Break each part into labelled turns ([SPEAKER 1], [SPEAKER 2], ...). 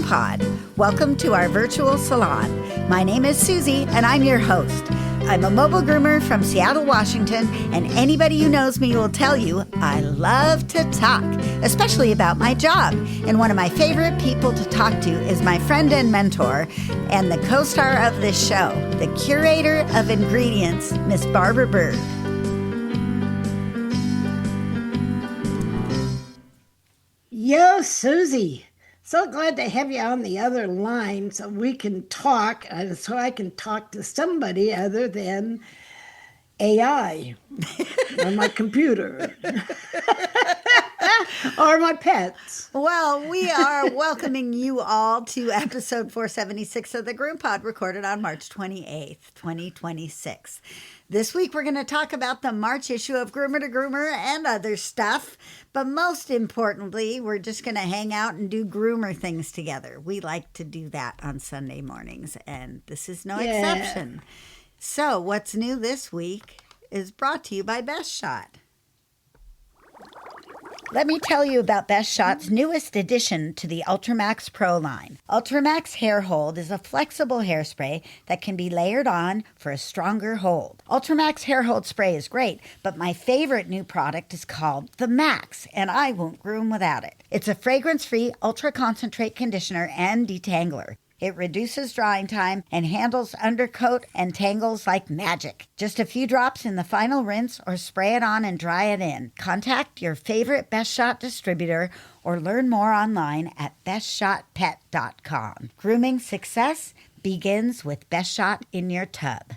[SPEAKER 1] GroomPod. Welcome to our virtual salon. My name is Susy, and I'm your host. I'm a mobile groomer from Seattle, Washington, and anybody who knows me will tell you I love to talk, especially about my job. And one of my favorite people to talk to is my friend and mentor and the co-star of this show, the curator of ingredients, Miss Barbara Bird.
[SPEAKER 2] Yo, Susie. So glad to have you on the other line so we can talk, and so I can talk to somebody other than AI or my computer or my pets.
[SPEAKER 1] Well, we are welcoming you all to episode 476 of the GroomPod, recorded on March 28th, 2026. This week, we're going to talk about the March issue of Groomer to Groomer and other stuff. But most importantly, we're just going to hang out and do groomer things together. We like to do that on Sunday mornings, and this is no exception. So what's new this week is brought to you by Best Shot. Let me tell you about Best Shot's newest addition to the Ultramax Pro line. Ultramax Hair Hold is a flexible hairspray that can be layered on for a stronger hold. Ultramax Hair Hold spray is great, but my favorite new product is called the Max, and I won't groom without it. It's a fragrance-free ultra-concentrate conditioner and detangler. It reduces drying time and handles undercoat and tangles like magic. Just a few drops in the final rinse or spray it on and dry it in. Contact your favorite Best Shot distributor or learn more online at bestshotpet.com. Grooming success begins with Best Shot in your tub.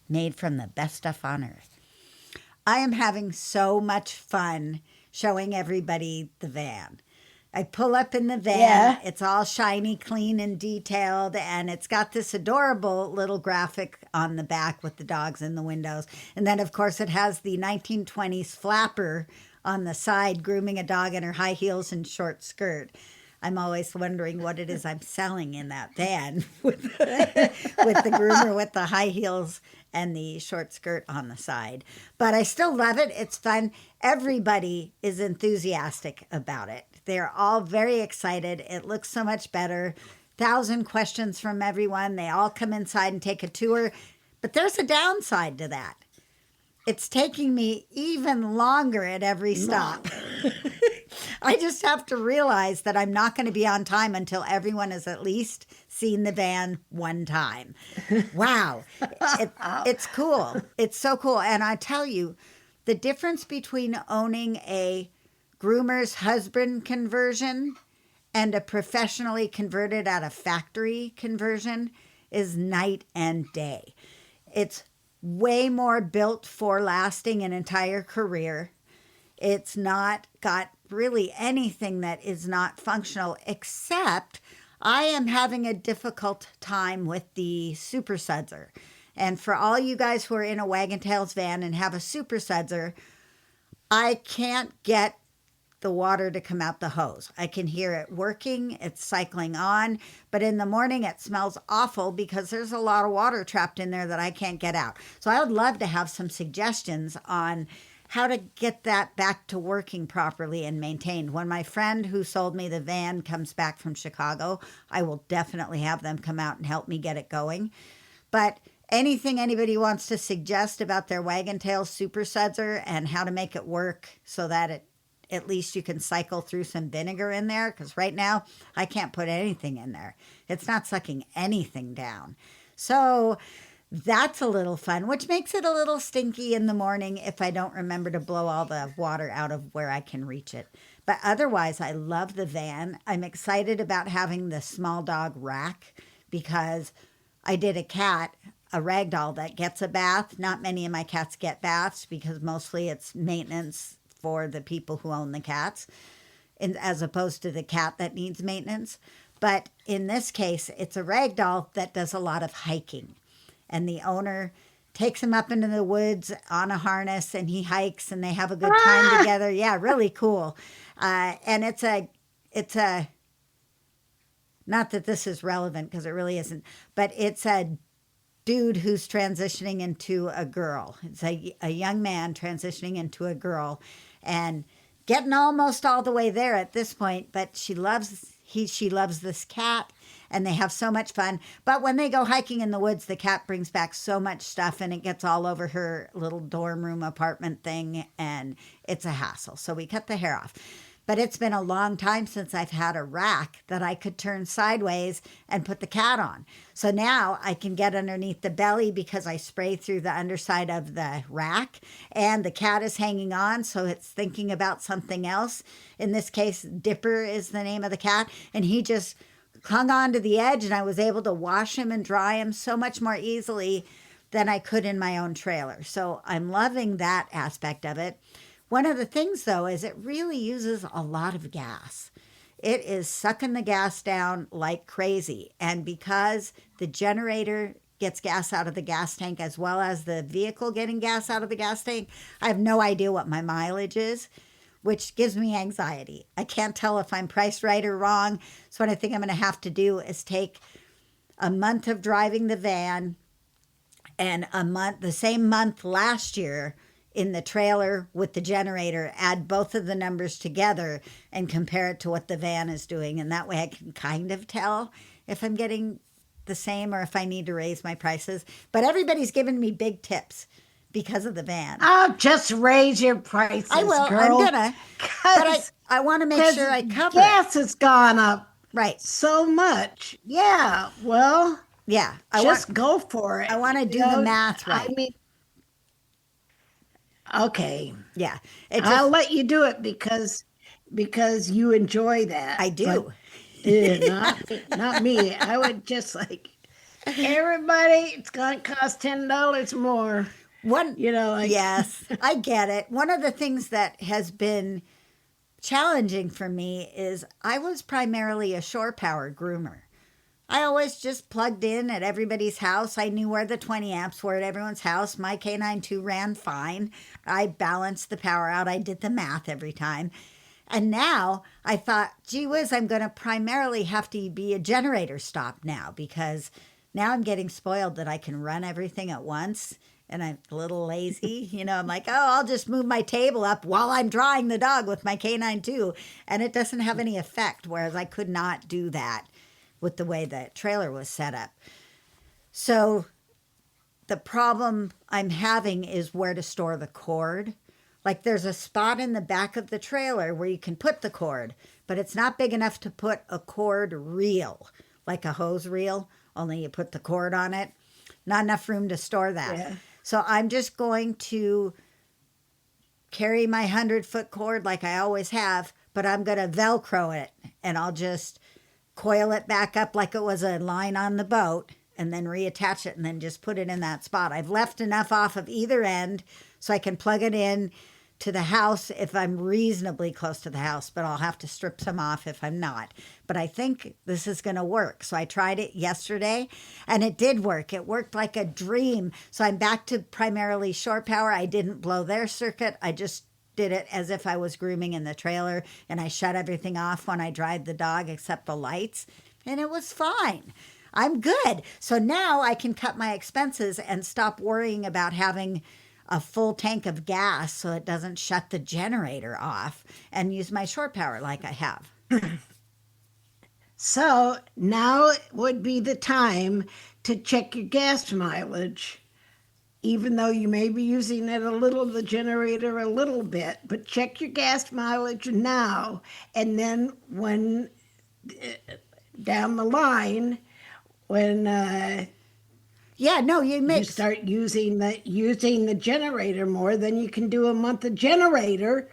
[SPEAKER 1] Made from the best stuff on earth. I am having so much fun showing everybody the van. I pull up in the van. Yeah. It's all shiny, clean, and detailed, and it's got this adorable little graphic on the back with the dogs in the windows. And then, of course, it has the 1920s flapper on the side, grooming a dog in her high heels and short skirt. I'm always wondering what it is I'm selling in that van with the groomer with the high heels and the short skirt on the side. But I still love it. It's fun. Everybody is enthusiastic about it. They're all very excited. It looks so much better. 1,000 questions from everyone. They all come inside and take a tour. But there's a downside to that. It's taking me even longer at every stop. I just have to realize that I'm not going to be on time until everyone has at least seen the van one time. Wow. It's cool. It's so cool. And I tell you, the difference between owning a groomer's husband conversion and a professionally converted at a factory conversion is night and day. It's way more built for lasting an entire career. It's not got really anything that is not functional, except I am having a difficult time with the super sudser. And for all you guys who are in a Wagon Tails van and have a super sudser, I can't get the water to come out the hose. I can hear it working, it's cycling on, but in the morning it smells awful because there's a lot of water trapped in there that I can't get out. So I would love to have some suggestions on how to get that back to working properly and maintained. When my friend who sold me the van comes back from Chicago, I will definitely have them come out and help me get it going. But anything anybody wants to suggest about their Wagon Tail Super Sudser and how to make it work so that at least you can cycle through some vinegar in there, because right now I can't put anything in there. It's not sucking anything down. So that's a little fun, which makes it a little stinky in the morning if I don't remember to blow all the water out of where I can reach it. But otherwise, I love the van. I'm excited about having the small dog rack because I did a ragdoll that gets a bath. Not many of my cats get baths because mostly it's maintenance for the people who own the cats, as opposed to the cat that needs maintenance. But in this case, it's a ragdoll that does a lot of hiking. And the owner takes him up into the woods on a harness and he hikes and they have a good time together. Yeah, really cool. And it's a, not that this is relevant because it really isn't, but it's a dude who's transitioning into a girl. It's a young man transitioning into a girl and getting almost all the way there at this point, but she loves this cat and they have so much fun. But when they go hiking in the woods, the cat brings back so much stuff and it gets all over her little dorm room apartment thing, and it's a hassle. So we cut the hair off. But it's been a long time since I've had a rack that I could turn sideways and put the cat on. So now I can get underneath the belly because I spray through the underside of the rack, and the cat is hanging on, so it's thinking about something else. In this case, Dipper is the name of the cat, and he just hung on to the edge, and I was able to wash him and dry him so much more easily than I could in my own trailer. So I'm loving that aspect of it. One of the things, though, is it really uses a lot of gas. It is sucking the gas down like crazy. And because the generator gets gas out of the gas tank as well as the vehicle getting gas out of the gas tank, I have no idea what my mileage is, which gives me anxiety. I can't tell if I'm priced right or wrong. So what I think I'm going to have to do is take a month of driving the van and the same month last year in the trailer with the generator, add both of the numbers together and compare it to what the van is doing. And that way I can kind of tell if I'm getting the same or if I need to raise my prices. But everybody's given me big tips because of the van.
[SPEAKER 2] I'll just raise your prices,
[SPEAKER 1] I will.
[SPEAKER 2] girl.
[SPEAKER 1] I'm gonna. But I want to make sure I cover
[SPEAKER 2] gas has gone up
[SPEAKER 1] right
[SPEAKER 2] so much. Yeah, well,
[SPEAKER 1] yeah.
[SPEAKER 2] Go for it.
[SPEAKER 1] I want to do the math right.
[SPEAKER 2] I mean, okay.
[SPEAKER 1] Yeah.
[SPEAKER 2] I'll let you do it because you enjoy that.
[SPEAKER 1] I do.
[SPEAKER 2] Not me. I would just like, everybody, it's going to cost $10 more.
[SPEAKER 1] Yes, I get it. One of the things that has been challenging for me is I was primarily a shore power groomer. I always just plugged in at everybody's house. I knew where the 20 amps were at everyone's house. My K92 ran fine. I balanced the power out. I did the math every time. And now I thought, gee whiz, I'm going to primarily have to be a generator stop now, because now I'm getting spoiled that I can run everything at once. And I'm a little lazy. I'm like, I'll just move my table up while I'm drawing the dog with my K92. And it doesn't have any effect, whereas I could not do that with the way the trailer was set up. So the problem I'm having is where to store the cord. Like there's a spot in the back of the trailer where you can put the cord, but it's not big enough to put a cord reel, like a hose reel, only you put the cord on it. Not enough room to store that.
[SPEAKER 2] Yeah.
[SPEAKER 1] So I'm just going to carry my 100-foot cord like I always have, but I'm going to Velcro it, and I'll just coil it back up like it was a line on the boat, and then reattach it and then just put it in that spot. I've left enough off of either end so I can plug it in to the house if I'm reasonably close to the house, but I'll have to strip some off if I'm not. But I think this is going to work. So I tried it yesterday and it did work. It worked like a dream. So I'm back to primarily shore power. I didn't blow their circuit. I just did it as if I was grooming in the trailer, and I shut everything off when I drive the dog except the lights, and it was fine. I'm good. So now I can cut my expenses and stop worrying about having a full tank of gas so it doesn't shut the generator off, and use my shore power like I have.
[SPEAKER 2] So now would be the time to check your gas mileage. Even though you may be using it the generator a little bit, but check your gas mileage now. And then when down the line, when you start using the generator more, then you can do a month of generator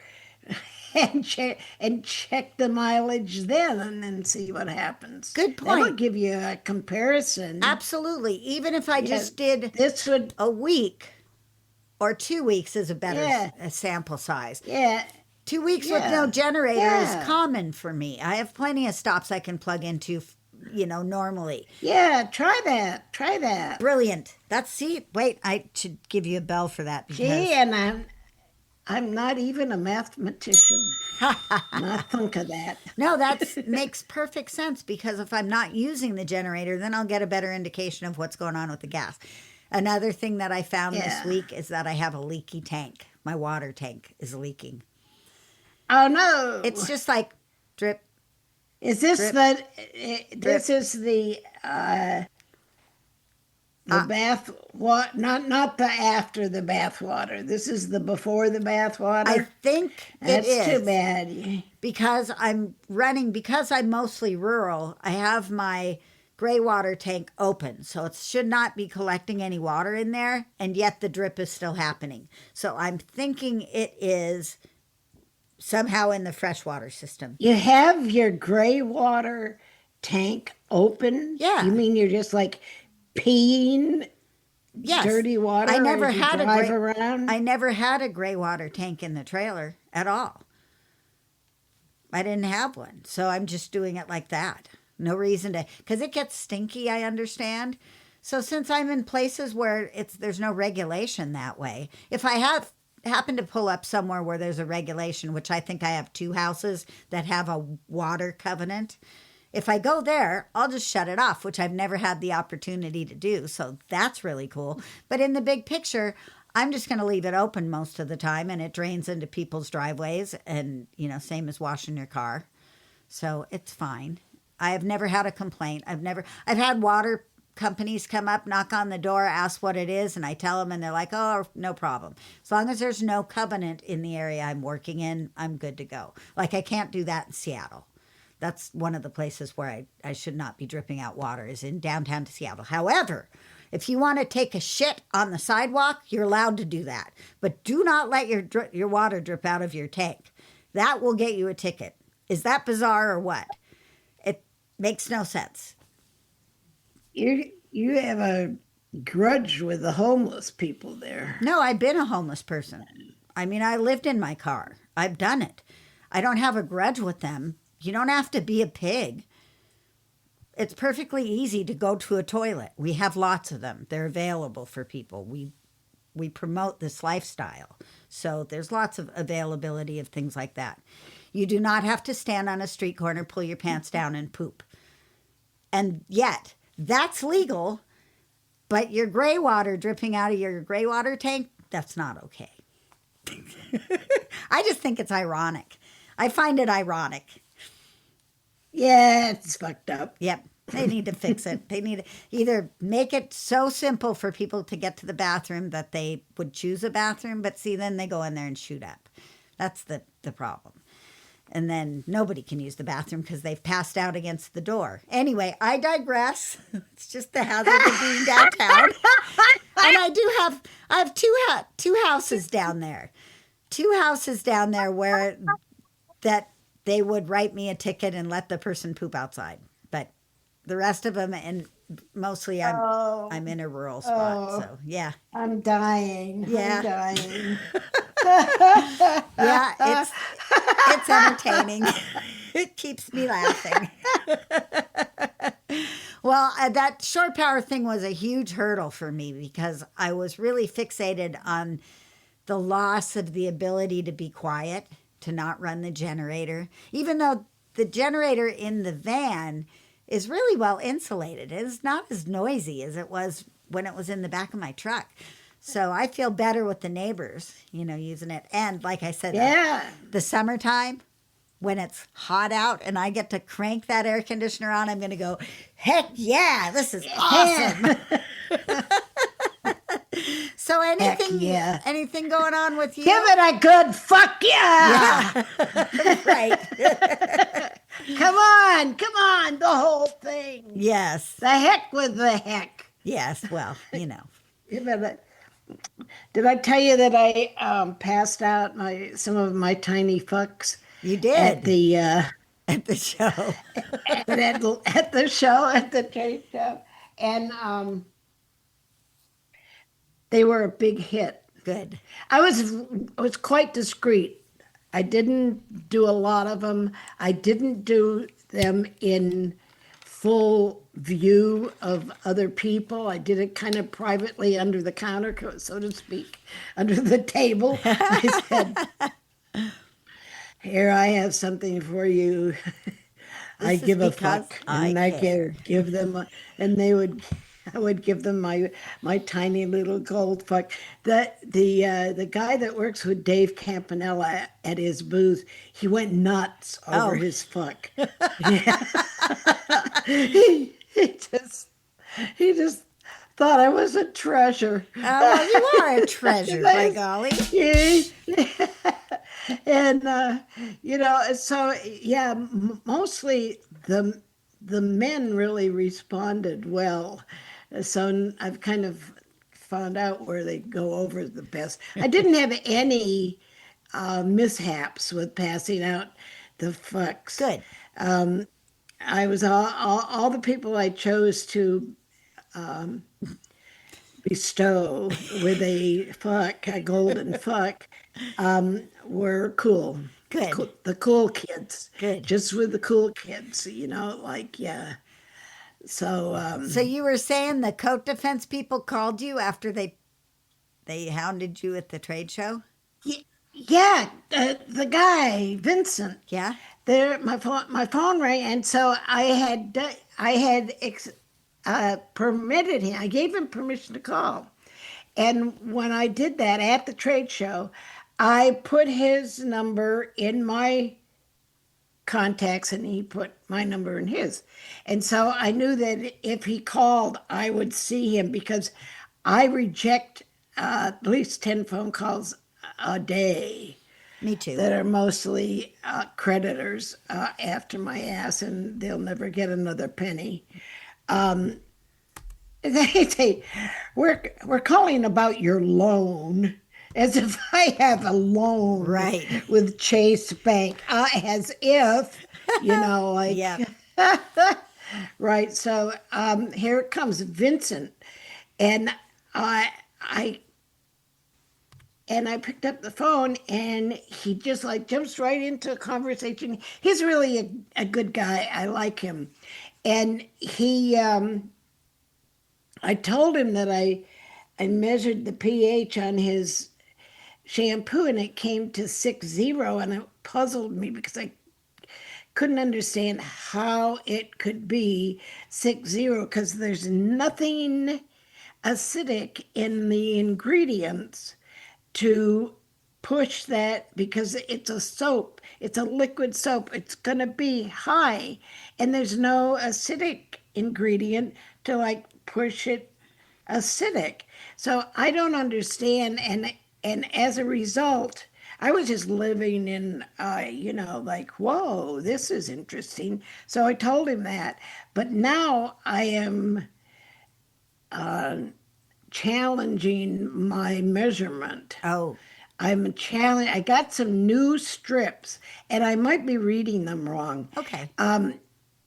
[SPEAKER 2] and check the mileage then, and then see what happens.
[SPEAKER 1] Good point.
[SPEAKER 2] That'll give you a comparison.
[SPEAKER 1] Absolutely. Even if I just did a week or 2 weeks is a better sample size.
[SPEAKER 2] Yeah.
[SPEAKER 1] 2 weeks with no generator is common for me. I have plenty of stops I can plug into, normally.
[SPEAKER 2] Yeah, try that.
[SPEAKER 1] Brilliant. Wait, I should give you a bell for that.
[SPEAKER 2] And I'm not even a mathematician. Not think of that.
[SPEAKER 1] No, that makes perfect sense, because if I'm not using the generator, then I'll get a better indication of what's going on with the gas. Another thing that I found this week is that I have a leaky tank. My water tank is leaking.
[SPEAKER 2] Oh, no.
[SPEAKER 1] It's just like drip,
[SPEAKER 2] Is this
[SPEAKER 1] Drip,
[SPEAKER 2] this
[SPEAKER 1] drip.
[SPEAKER 2] is the bath what not the after the bath water. This is the before the bath
[SPEAKER 1] I
[SPEAKER 2] water.
[SPEAKER 1] think it
[SPEAKER 2] That's too
[SPEAKER 1] is
[SPEAKER 2] bad.
[SPEAKER 1] because I'm mostly rural. I have my gray water tank open, so it should not be collecting any water in there, and yet the drip is still happening. So I'm thinking it is somehow in the freshwater system.
[SPEAKER 2] You have your gray water tank open? You
[SPEAKER 1] Yeah.
[SPEAKER 2] mean you're just like peeing
[SPEAKER 1] Yes.
[SPEAKER 2] dirty
[SPEAKER 1] I
[SPEAKER 2] water
[SPEAKER 1] never
[SPEAKER 2] as you
[SPEAKER 1] had a
[SPEAKER 2] drive
[SPEAKER 1] gray
[SPEAKER 2] around?
[SPEAKER 1] I never had a gray water tank in the trailer at all. I didn't have one. So I'm just doing it like that. No reason to, because it gets stinky, I understand. So since I'm in places where there's no regulation that way, if I happen to pull up somewhere where there's a regulation, which I think I have two houses that have a water covenant, if I go there, I'll just shut it off, which I've never had the opportunity to do. So that's really cool. But in the big picture, I'm just going to leave it open most of the time, and it drains into people's driveways, and same as washing your car. So it's fine. I have never had a complaint. I've had water companies come up, knock on the door, ask what it is, and I tell them, and they're like, oh, no problem. As long as there's no covenant in the area I'm working in, I'm good to go. Like, I can't do that in Seattle. That's one of the places where I should not be dripping out water, is in downtown Seattle. However, if you want to take a shit on the sidewalk, you're allowed to do that. But do not let your water drip out of your tank. That will get you a ticket. Is that bizarre or what? It makes no sense.
[SPEAKER 2] You have a grudge with the homeless people there.
[SPEAKER 1] No, I've been a homeless person. I mean, I lived in my car. I've done it. I don't have a grudge with them. You don't have to be a pig. It's perfectly easy to go to a toilet. We have lots of them. They're available for people. We promote this lifestyle. So there's lots of availability of things like that. You do not have to stand on a street corner, pull your pants down, and poop. And yet, that's legal, but your gray water dripping out of your gray water tank, that's not okay. I just think it's ironic. I find it ironic.
[SPEAKER 2] Yeah, it's fucked up.
[SPEAKER 1] Yep. They need to fix it. They need to either make it so simple for people to get to the bathroom that they would choose a bathroom, but see, then they go in there and shoot up. That's the problem. And then nobody can use the bathroom because they've passed out against the door. Anyway, I digress. It's just the hazard of being downtown. And I have two houses down there. Two houses down there where that they would write me a ticket and let the person poop outside. But the rest of them, and mostly I'm in a rural spot. So yeah.
[SPEAKER 2] I'm dying.
[SPEAKER 1] Yeah.
[SPEAKER 2] I'm dying.
[SPEAKER 1] Yeah, it's entertaining. It keeps me laughing. Well, that shore power thing was a huge hurdle for me because I was really fixated on the loss of the ability to be quiet, to not run the generator, even though the generator in the van is really well insulated. It's not as noisy as it was when it was in the back of my truck. So I feel better with the neighbors, using it. And like I said, the summertime, when it's hot out and I get to crank that air conditioner on, I'm going to go, heck yeah, this is awesome. So anything going on with you?
[SPEAKER 2] Give it a good fuck yeah.
[SPEAKER 1] Right.
[SPEAKER 2] Come on, the whole thing.
[SPEAKER 1] Yes.
[SPEAKER 2] The heck with the heck.
[SPEAKER 1] Yes, well,
[SPEAKER 2] Did I tell you that I passed out some of my tiny fucks?
[SPEAKER 1] You did.
[SPEAKER 2] At the
[SPEAKER 1] at the show.
[SPEAKER 2] at the show, at the trade show. And they were a big hit.
[SPEAKER 1] Good.
[SPEAKER 2] I was quite discreet. I didn't do a lot of them. I didn't do them in full view of other people. I did it kind of privately under the counter, so to speak, under the table. I said, here, I have something for you. I give a fuck. And I could give them, and they would I would give them my tiny little gold fuck. The guy that works with Dave Campanella at his booth, he went nuts over
[SPEAKER 1] Oh,
[SPEAKER 2] his fuck. Yeah. He he just thought I was a treasure.
[SPEAKER 1] well, you are a treasure, by golly.
[SPEAKER 2] Yeah. And so yeah, mostly the men really responded well. So I've kind of found out where they go over the best. I didn't have any mishaps with passing out the fucks.
[SPEAKER 1] Good.
[SPEAKER 2] I was all the people I chose to bestow with a golden fuck, were cool.
[SPEAKER 1] Good.
[SPEAKER 2] The cool kids.
[SPEAKER 1] Good.
[SPEAKER 2] Just with the cool kids, yeah. So,
[SPEAKER 1] So you were saying the coat defense people called you after they hounded you at the trade show?
[SPEAKER 2] yeah, the guy, Vincent,
[SPEAKER 1] Yeah.
[SPEAKER 2] there, my phone rang, and so I had permitted him. I gave him permission to call, and when I did that at the trade show, I put his number in my contacts, and he put my number in his, and so I knew that if he called, I would see him because I reject at least 10 phone calls a day
[SPEAKER 1] Me too.
[SPEAKER 2] that are mostly creditors after my ass, and they'll never get another penny. They say, we're calling about your loan, as if I have a loan
[SPEAKER 1] Right.
[SPEAKER 2] with Chase Bank, as if, like,
[SPEAKER 1] Yeah.
[SPEAKER 2] right. So here comes Vincent, and I picked up the phone, and he just like jumps right into a conversation. He's really a good guy. I like him. And I told him that I measured the pH on his shampoo, and it came to 6.0, and it puzzled me because I couldn't understand how it could be 6.0 because there's nothing acidic in the ingredients to push that, because it's a soap, it's a liquid soap, it's going to be high, and there's no acidic ingredient to like push it acidic. So I don't understand, and as a result, I was just living in like, whoa, this is interesting. So I told him that, but now I am challenging my measurement.
[SPEAKER 1] Oh,
[SPEAKER 2] I got some new strips, and I might be reading them wrong.
[SPEAKER 1] okay.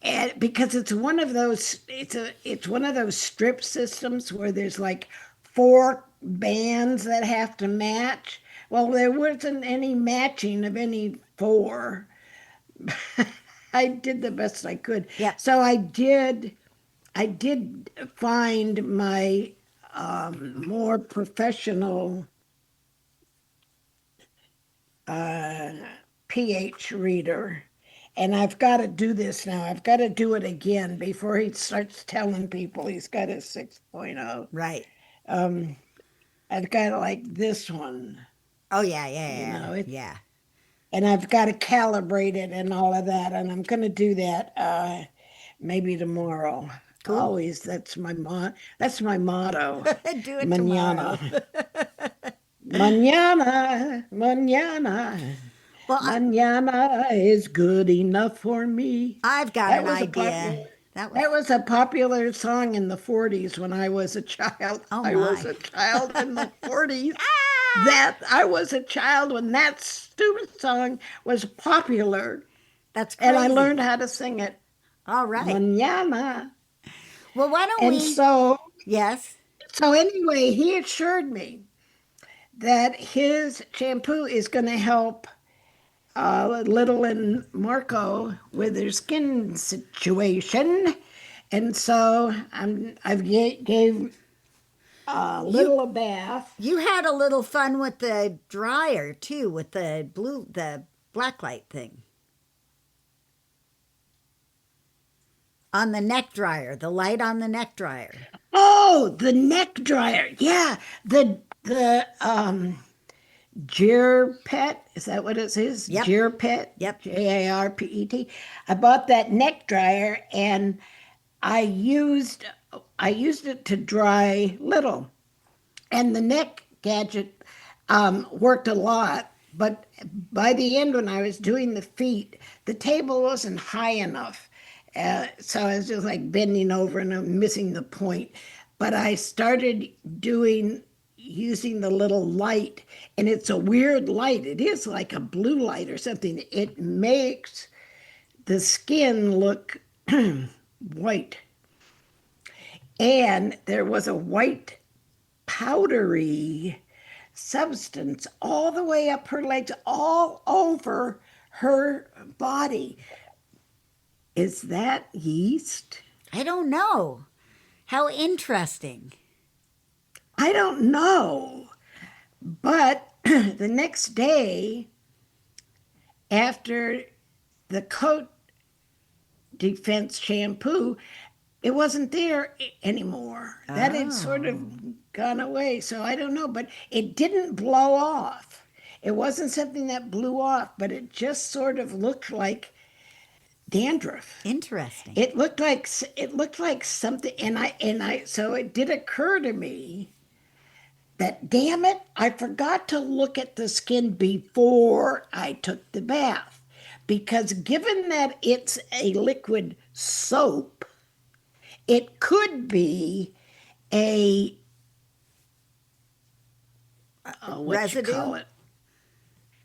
[SPEAKER 2] And because it's one of those, it's one of those strip systems where there's like 4 bands that have to match. Well, there wasn't any matching of any 4. I did the best I could.
[SPEAKER 1] Yeah.
[SPEAKER 2] So I did find my more professional pH reader, and I've got to do this now. I've got to do it again before he starts telling people he's got a 6.0.
[SPEAKER 1] Right.
[SPEAKER 2] I've got like this one,
[SPEAKER 1] Oh, yeah. Yeah.
[SPEAKER 2] and I've got to calibrate it and all of that, and I'm going to do that maybe tomorrow.
[SPEAKER 1] Cool.
[SPEAKER 2] Always, that's my motto.
[SPEAKER 1] Do it tomorrow.
[SPEAKER 2] Mañana. Mañana.
[SPEAKER 1] Well,
[SPEAKER 2] Mañana is good enough for me.
[SPEAKER 1] I've got
[SPEAKER 2] That
[SPEAKER 1] an
[SPEAKER 2] was a
[SPEAKER 1] idea.
[SPEAKER 2] That was a popular song in the 40s when I was a child.
[SPEAKER 1] Oh,
[SPEAKER 2] I was
[SPEAKER 1] my.
[SPEAKER 2] a child in the 40s. That I was a child when that stupid song was popular,
[SPEAKER 1] That's crazy.
[SPEAKER 2] and I learned how to sing it.
[SPEAKER 1] All right.
[SPEAKER 2] Mañana.
[SPEAKER 1] Well, why don't
[SPEAKER 2] And
[SPEAKER 1] we?
[SPEAKER 2] so
[SPEAKER 1] Yes.
[SPEAKER 2] anyway, he assured me that his shampoo is going to help Little and Marco with their skin situation, and so I've gave Little a bath.
[SPEAKER 1] You had a little fun with the dryer too, with the black light thing. On the neck dryer, the light on the neck dryer.
[SPEAKER 2] Oh, the neck dryer. Yeah, the Jarpet, is that what it is?
[SPEAKER 1] Yep.
[SPEAKER 2] Jarpet,
[SPEAKER 1] Yep.
[SPEAKER 2] Jarpet. I bought that neck dryer and I used I used it to dry little, and the neck gadget worked a lot. But by the end, when I was doing the feet, the table wasn't high enough. So I was just like bending over and I'm missing the point. But I started doing using the little light, and it's a weird light. It is like a blue light or something. It makes the skin look white. And there was a white powdery substance all the way up her legs, all over her body. Is that yeast?
[SPEAKER 1] I don't know. How interesting.
[SPEAKER 2] I don't know. But the next day, after the coat defense shampoo, it wasn't there anymore. That had sort of gone away. So I don't know, but it didn't blow off. It wasn't something that blew off, but it just sort of looked like dandruff.
[SPEAKER 1] Interesting.
[SPEAKER 2] It looked like something, and I so it did occur to me that, damn it, I forgot to look at the skin before I took the bath. Because given that it's a liquid soap, it could be a
[SPEAKER 1] residue?
[SPEAKER 2] Call it?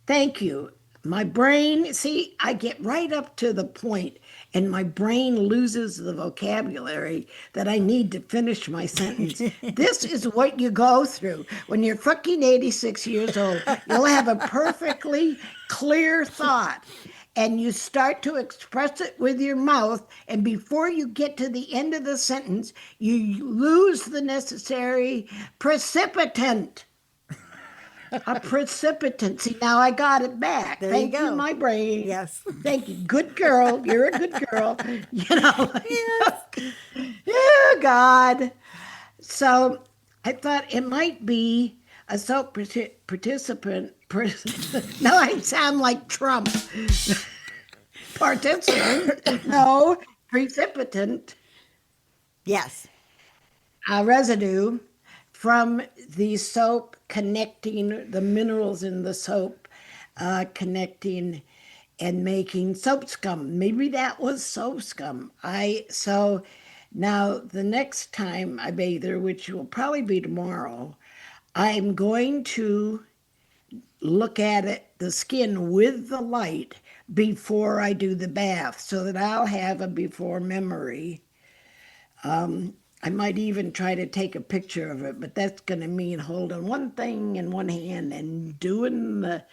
[SPEAKER 2] Thank you. My brain, see, I get right up to the point and my brain loses the vocabulary that I need to finish my sentence. This is what you go through. When you're fucking 86 years old, you'll have a perfectly clear thought and you start to express it with your mouth, and before you get to the end of the sentence, you lose the necessary precipitant. A precipitant. See, now I got it back.
[SPEAKER 1] There
[SPEAKER 2] Thank
[SPEAKER 1] you go.
[SPEAKER 2] you, my brain.
[SPEAKER 1] Yes.
[SPEAKER 2] Thank you. Good girl. You're a good girl. You know.
[SPEAKER 1] Yes.
[SPEAKER 2] Oh, God. So I thought it might be a soap participant. Now I sound like Trump. Participant. No, precipitant.
[SPEAKER 1] Yes.
[SPEAKER 2] Residue from the soap, connecting the minerals in the soap, connecting and making soap scum. Maybe that was soap scum. So now the next time I bathe her, which will probably be tomorrow, I'm going to look at it, the skin with the light before I do the bath, so that I'll have a before memory. I might even try to take a picture of it, but that's going to mean holding one thing in one hand and doing the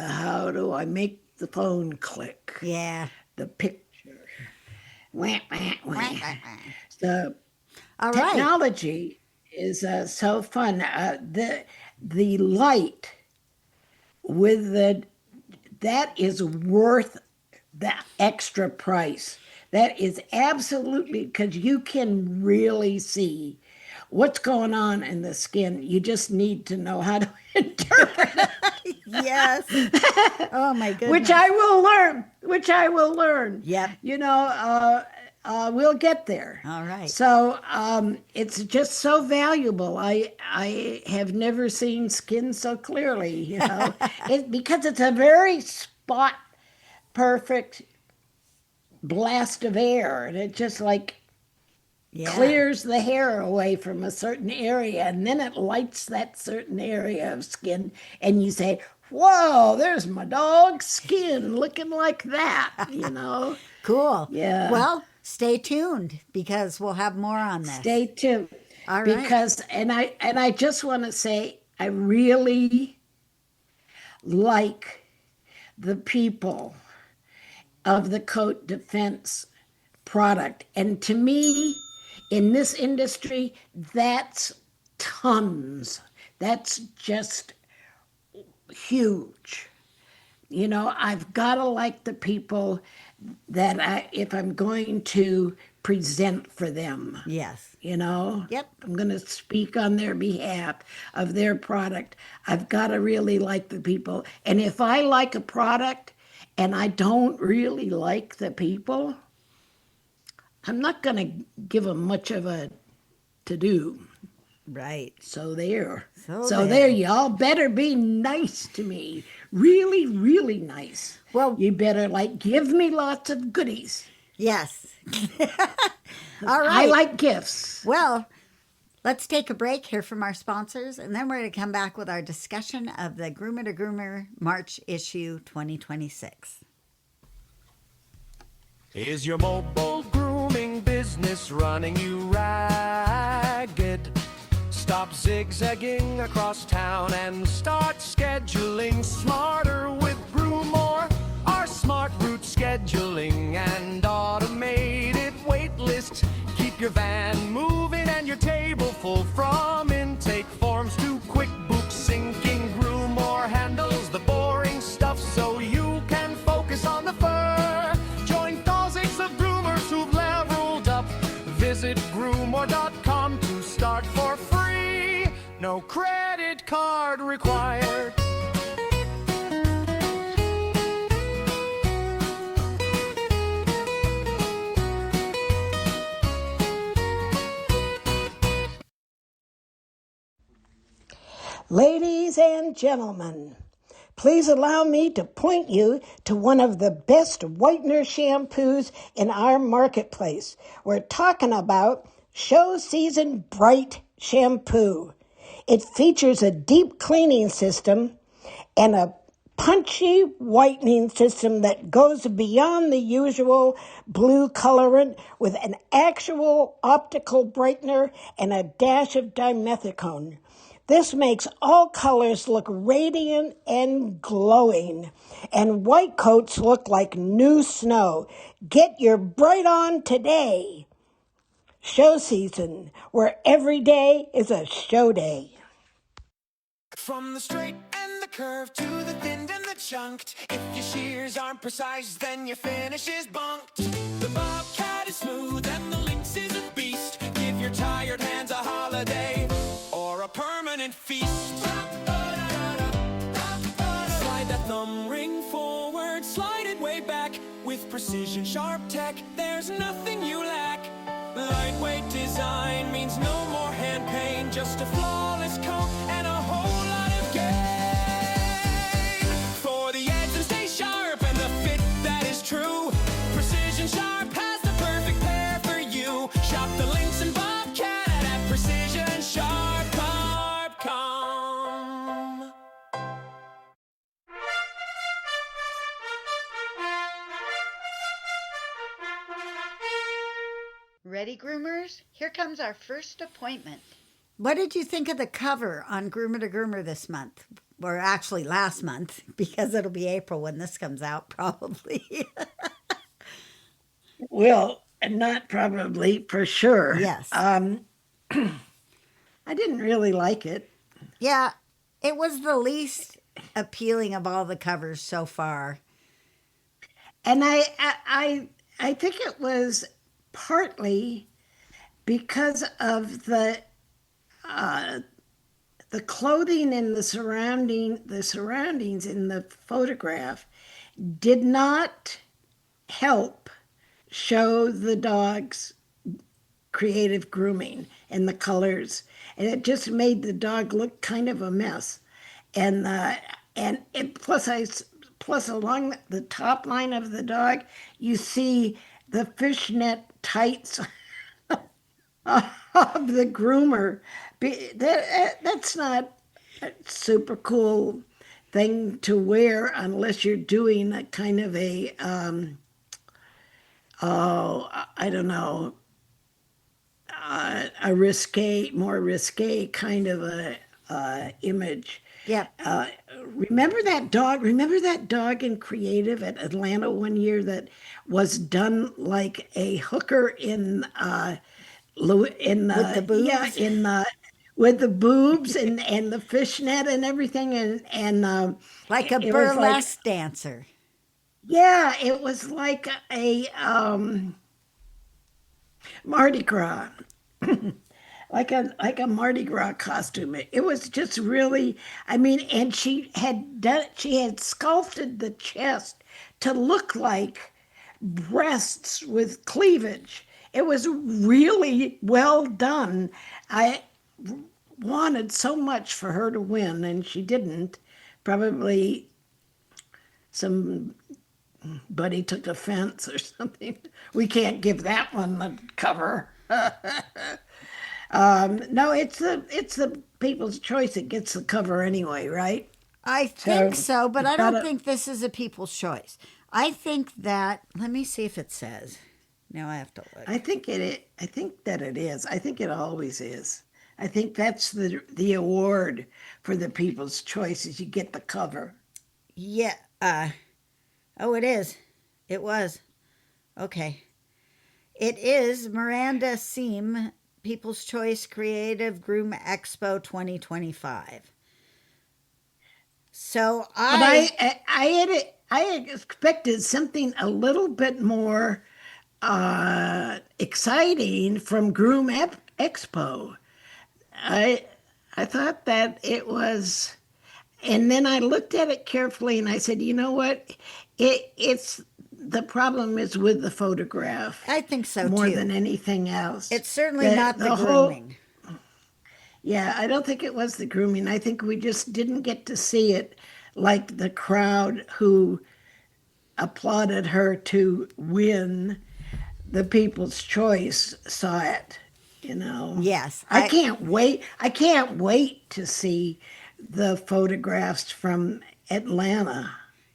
[SPEAKER 2] how do I make the phone click?
[SPEAKER 1] Yeah.
[SPEAKER 2] The picture. Wah, wah, wah. So
[SPEAKER 1] All right.
[SPEAKER 2] technology is so fun. The light with that is worth the extra price. That is absolutely, because you can really see what's going on in the skin. You just need to know how to interpret it.
[SPEAKER 1] Yes. Oh, my goodness.
[SPEAKER 2] Which I will learn.
[SPEAKER 1] Yep.
[SPEAKER 2] You know, we'll get there.
[SPEAKER 1] All right.
[SPEAKER 2] So it's just so valuable. I have never seen skin so clearly, you know, because it's a very spot perfect blast of air, and it just like clears the hair away from a certain area, and then it lights that certain area of skin, and you say, whoa, there's my dog's skin looking like that, you know.
[SPEAKER 1] Cool.
[SPEAKER 2] Yeah.
[SPEAKER 1] Well, stay tuned because we'll have more on this.
[SPEAKER 2] Stay tuned.
[SPEAKER 1] All right.
[SPEAKER 2] Because I just want to say I really like the people of the coat defense product. And to me, in this industry, that's tons. That's just huge. You know, I've got to like the people that if I'm going to present for them,
[SPEAKER 1] Yes.
[SPEAKER 2] you know,
[SPEAKER 1] Yep.
[SPEAKER 2] I'm going to speak on their behalf of their product. I've got to really like the people. And if I like a product and I don't really like the people, I'm not going to give them much of a to do.
[SPEAKER 1] Right.
[SPEAKER 2] So there.
[SPEAKER 1] So
[SPEAKER 2] So there,
[SPEAKER 1] there.
[SPEAKER 2] y'all better be nice to me. Really, really nice.
[SPEAKER 1] Well,
[SPEAKER 2] You better give me lots of goodies.
[SPEAKER 1] yes. All
[SPEAKER 2] I
[SPEAKER 1] right.
[SPEAKER 2] like gifts.
[SPEAKER 1] Well, let's take a break here from our sponsors, and then we're going to come back with our discussion of the Groomer to Groomer March issue 2026.
[SPEAKER 3] Is your mobile grooming business running you ragged? Stop zigzagging across town and start scheduling smarter with Groomer. Our smart route scheduling and automated wait lists keep your van moving and your table full, from intake forms to QuickBooks syncing. Groomer handles the boring stuff so you can focus on the fur. Join thousands of groomers who've leveled up. Visit groomer.com to start for free. No credit card required.
[SPEAKER 2] Ladies and gentlemen, please allow me to point you to one of the best whitener shampoos in our marketplace. We're talking about Show Season Bright Shampoo. It features a deep cleaning system and a punchy whitening system that goes beyond the usual blue colorant with an actual optical brightener and a dash of dimethicone. This makes all colors look radiant and glowing, and white coats look like new snow. Get your bright on today. Show season, where every day is a show day.
[SPEAKER 3] From the straight and the curved to the thinned and the chunked, if your shears aren't precise, then your finish is bunked. The bobcat is smooth and the lynx is a beast. Give your tired hands a holiday or a permanent feast. Slide that thumb ring forward, slide it way back. With precision sharp tech, there's nothing you lack. Lightweight design means no more hand pain, just a flawless coat and a whole lot of gain. For the edge and stay sharp and the fit that is true, Precision Sharp has the perfect pair for you. Shop the Lynx and Bobcat at Precision Sharp Carp.com.
[SPEAKER 1] Ready, groomers? Here comes our first appointment. What did you think of the cover on Groomer to Groomer this month? Or actually last month, because it'll be April when this comes out, probably.
[SPEAKER 2] Well, not probably, for sure.
[SPEAKER 1] Yes.
[SPEAKER 2] I didn't really like it.
[SPEAKER 1] Yeah, it was the least appealing of all the covers so far.
[SPEAKER 2] And I think it was partly because of the clothing and the surroundings in the photograph did not help show the dog's creative grooming and the colors, and it just made the dog look kind of a mess. And plus along the top line of the dog, you see the fishnet tights of the groomer. That's not a super cool thing to wear unless you're doing a kind of oh, I don't know, a more risque kind of a image.
[SPEAKER 1] Yep.
[SPEAKER 2] Remember that dog? Remember that dog in Creative at Atlanta one year that was done like a hooker in
[SPEAKER 1] With the boobs?
[SPEAKER 2] yeah, with the boobs and the fishnet and everything, and
[SPEAKER 1] Like a
[SPEAKER 2] it was like,
[SPEAKER 1] burlesque dancer.
[SPEAKER 2] Yeah, it was like a Mardi Gras, like a Mardi Gras costume. It was just really, I mean, and she had sculpted the chest to look like breasts with cleavage. It was really well done. I wanted so much for her to win, and she didn't. Probably some buddy took offense or something. We can't give that one the cover. No, it's the People's Choice that gets the cover anyway, right?
[SPEAKER 1] I think
[SPEAKER 2] So
[SPEAKER 1] so, but
[SPEAKER 2] you've
[SPEAKER 1] I
[SPEAKER 2] got
[SPEAKER 1] don't
[SPEAKER 2] to.
[SPEAKER 1] think this is a people's choice. I think that, let me see if it says. Now I have to look.
[SPEAKER 2] I think that it is. I think it always is. I think that's the award for the People's Choice is you get the cover.
[SPEAKER 1] Yeah. Oh, it is. It was. Okay. It is Miranda Seam, People's Choice Creative Groom Expo 2025. So
[SPEAKER 2] But
[SPEAKER 1] I,
[SPEAKER 2] I had expected something a little bit more exciting from Expo. I I thought that it was, and then I looked at it carefully and I said, you know what? It's the problem is with the photograph
[SPEAKER 1] I think so
[SPEAKER 2] more than
[SPEAKER 1] too.
[SPEAKER 2] anything else.
[SPEAKER 1] It's certainly
[SPEAKER 2] The
[SPEAKER 1] not the
[SPEAKER 2] the whole
[SPEAKER 1] grooming.
[SPEAKER 2] Yeah, I don't think it was the grooming. I think we just didn't get to see it like the crowd who applauded her to win the People's Choice saw it, you know.
[SPEAKER 1] Yes,
[SPEAKER 2] I can't wait. I can't wait to see the photographs from Atlanta.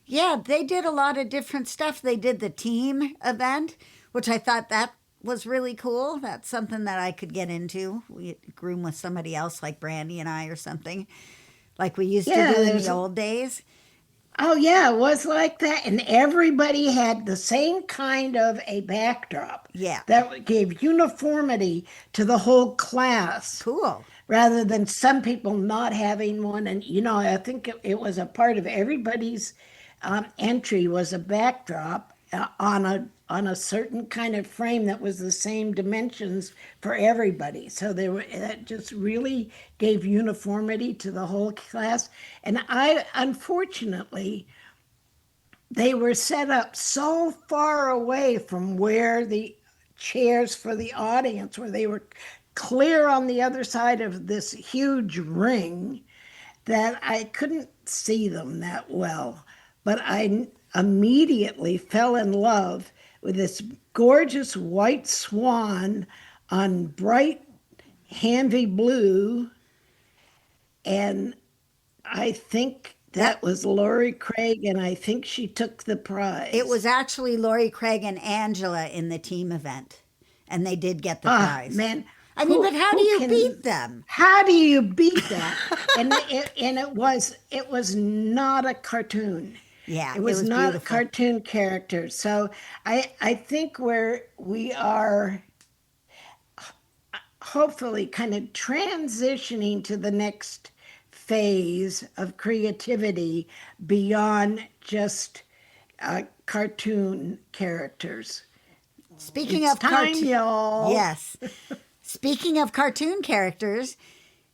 [SPEAKER 1] yeah, they did a lot of different stuff. They did the team event, which I thought that was really cool. That's something that I could get into. We groom with somebody else like Brandy and I or something, like we used to
[SPEAKER 2] Yeah,
[SPEAKER 1] do in the old days.
[SPEAKER 2] oh yeah, it was like that, and everybody had the same kind of a backdrop
[SPEAKER 1] Yeah,
[SPEAKER 2] that gave uniformity to the whole class,
[SPEAKER 1] cool.
[SPEAKER 2] rather than some people not having one. And I think it was a part of everybody's entry was a backdrop on a certain kind of frame that was the same dimensions for everybody. So that just really gave uniformity to the whole class. And I unfortunately they were set up so far away from where the chairs for the audience where they were clear on the other side of this huge ring that I couldn't see them that well. But I immediately fell in love with this gorgeous white swan on bright navy blue. And I think
[SPEAKER 1] That
[SPEAKER 2] that was Lori Craig, and I think she took the
[SPEAKER 1] it
[SPEAKER 2] prize.
[SPEAKER 1] was actually Lori Craig and Angela in the team event, and they did get the
[SPEAKER 2] Ah,
[SPEAKER 1] prize.
[SPEAKER 2] man,
[SPEAKER 1] I mean, but how do
[SPEAKER 2] who
[SPEAKER 1] you
[SPEAKER 2] can?
[SPEAKER 1] beat them?
[SPEAKER 2] How do you beat that? And it was not a cartoon.
[SPEAKER 1] Yeah,
[SPEAKER 2] It
[SPEAKER 1] it
[SPEAKER 2] was
[SPEAKER 1] was
[SPEAKER 2] not a
[SPEAKER 1] beautiful.
[SPEAKER 2] cartoon character. So I think where we are hopefully kind of transitioning to the next phase of creativity beyond just cartoon characters.
[SPEAKER 1] Speaking
[SPEAKER 2] It's
[SPEAKER 1] of
[SPEAKER 2] time,
[SPEAKER 1] cartoon,
[SPEAKER 2] y'all.
[SPEAKER 1] yes. Speaking of cartoon characters,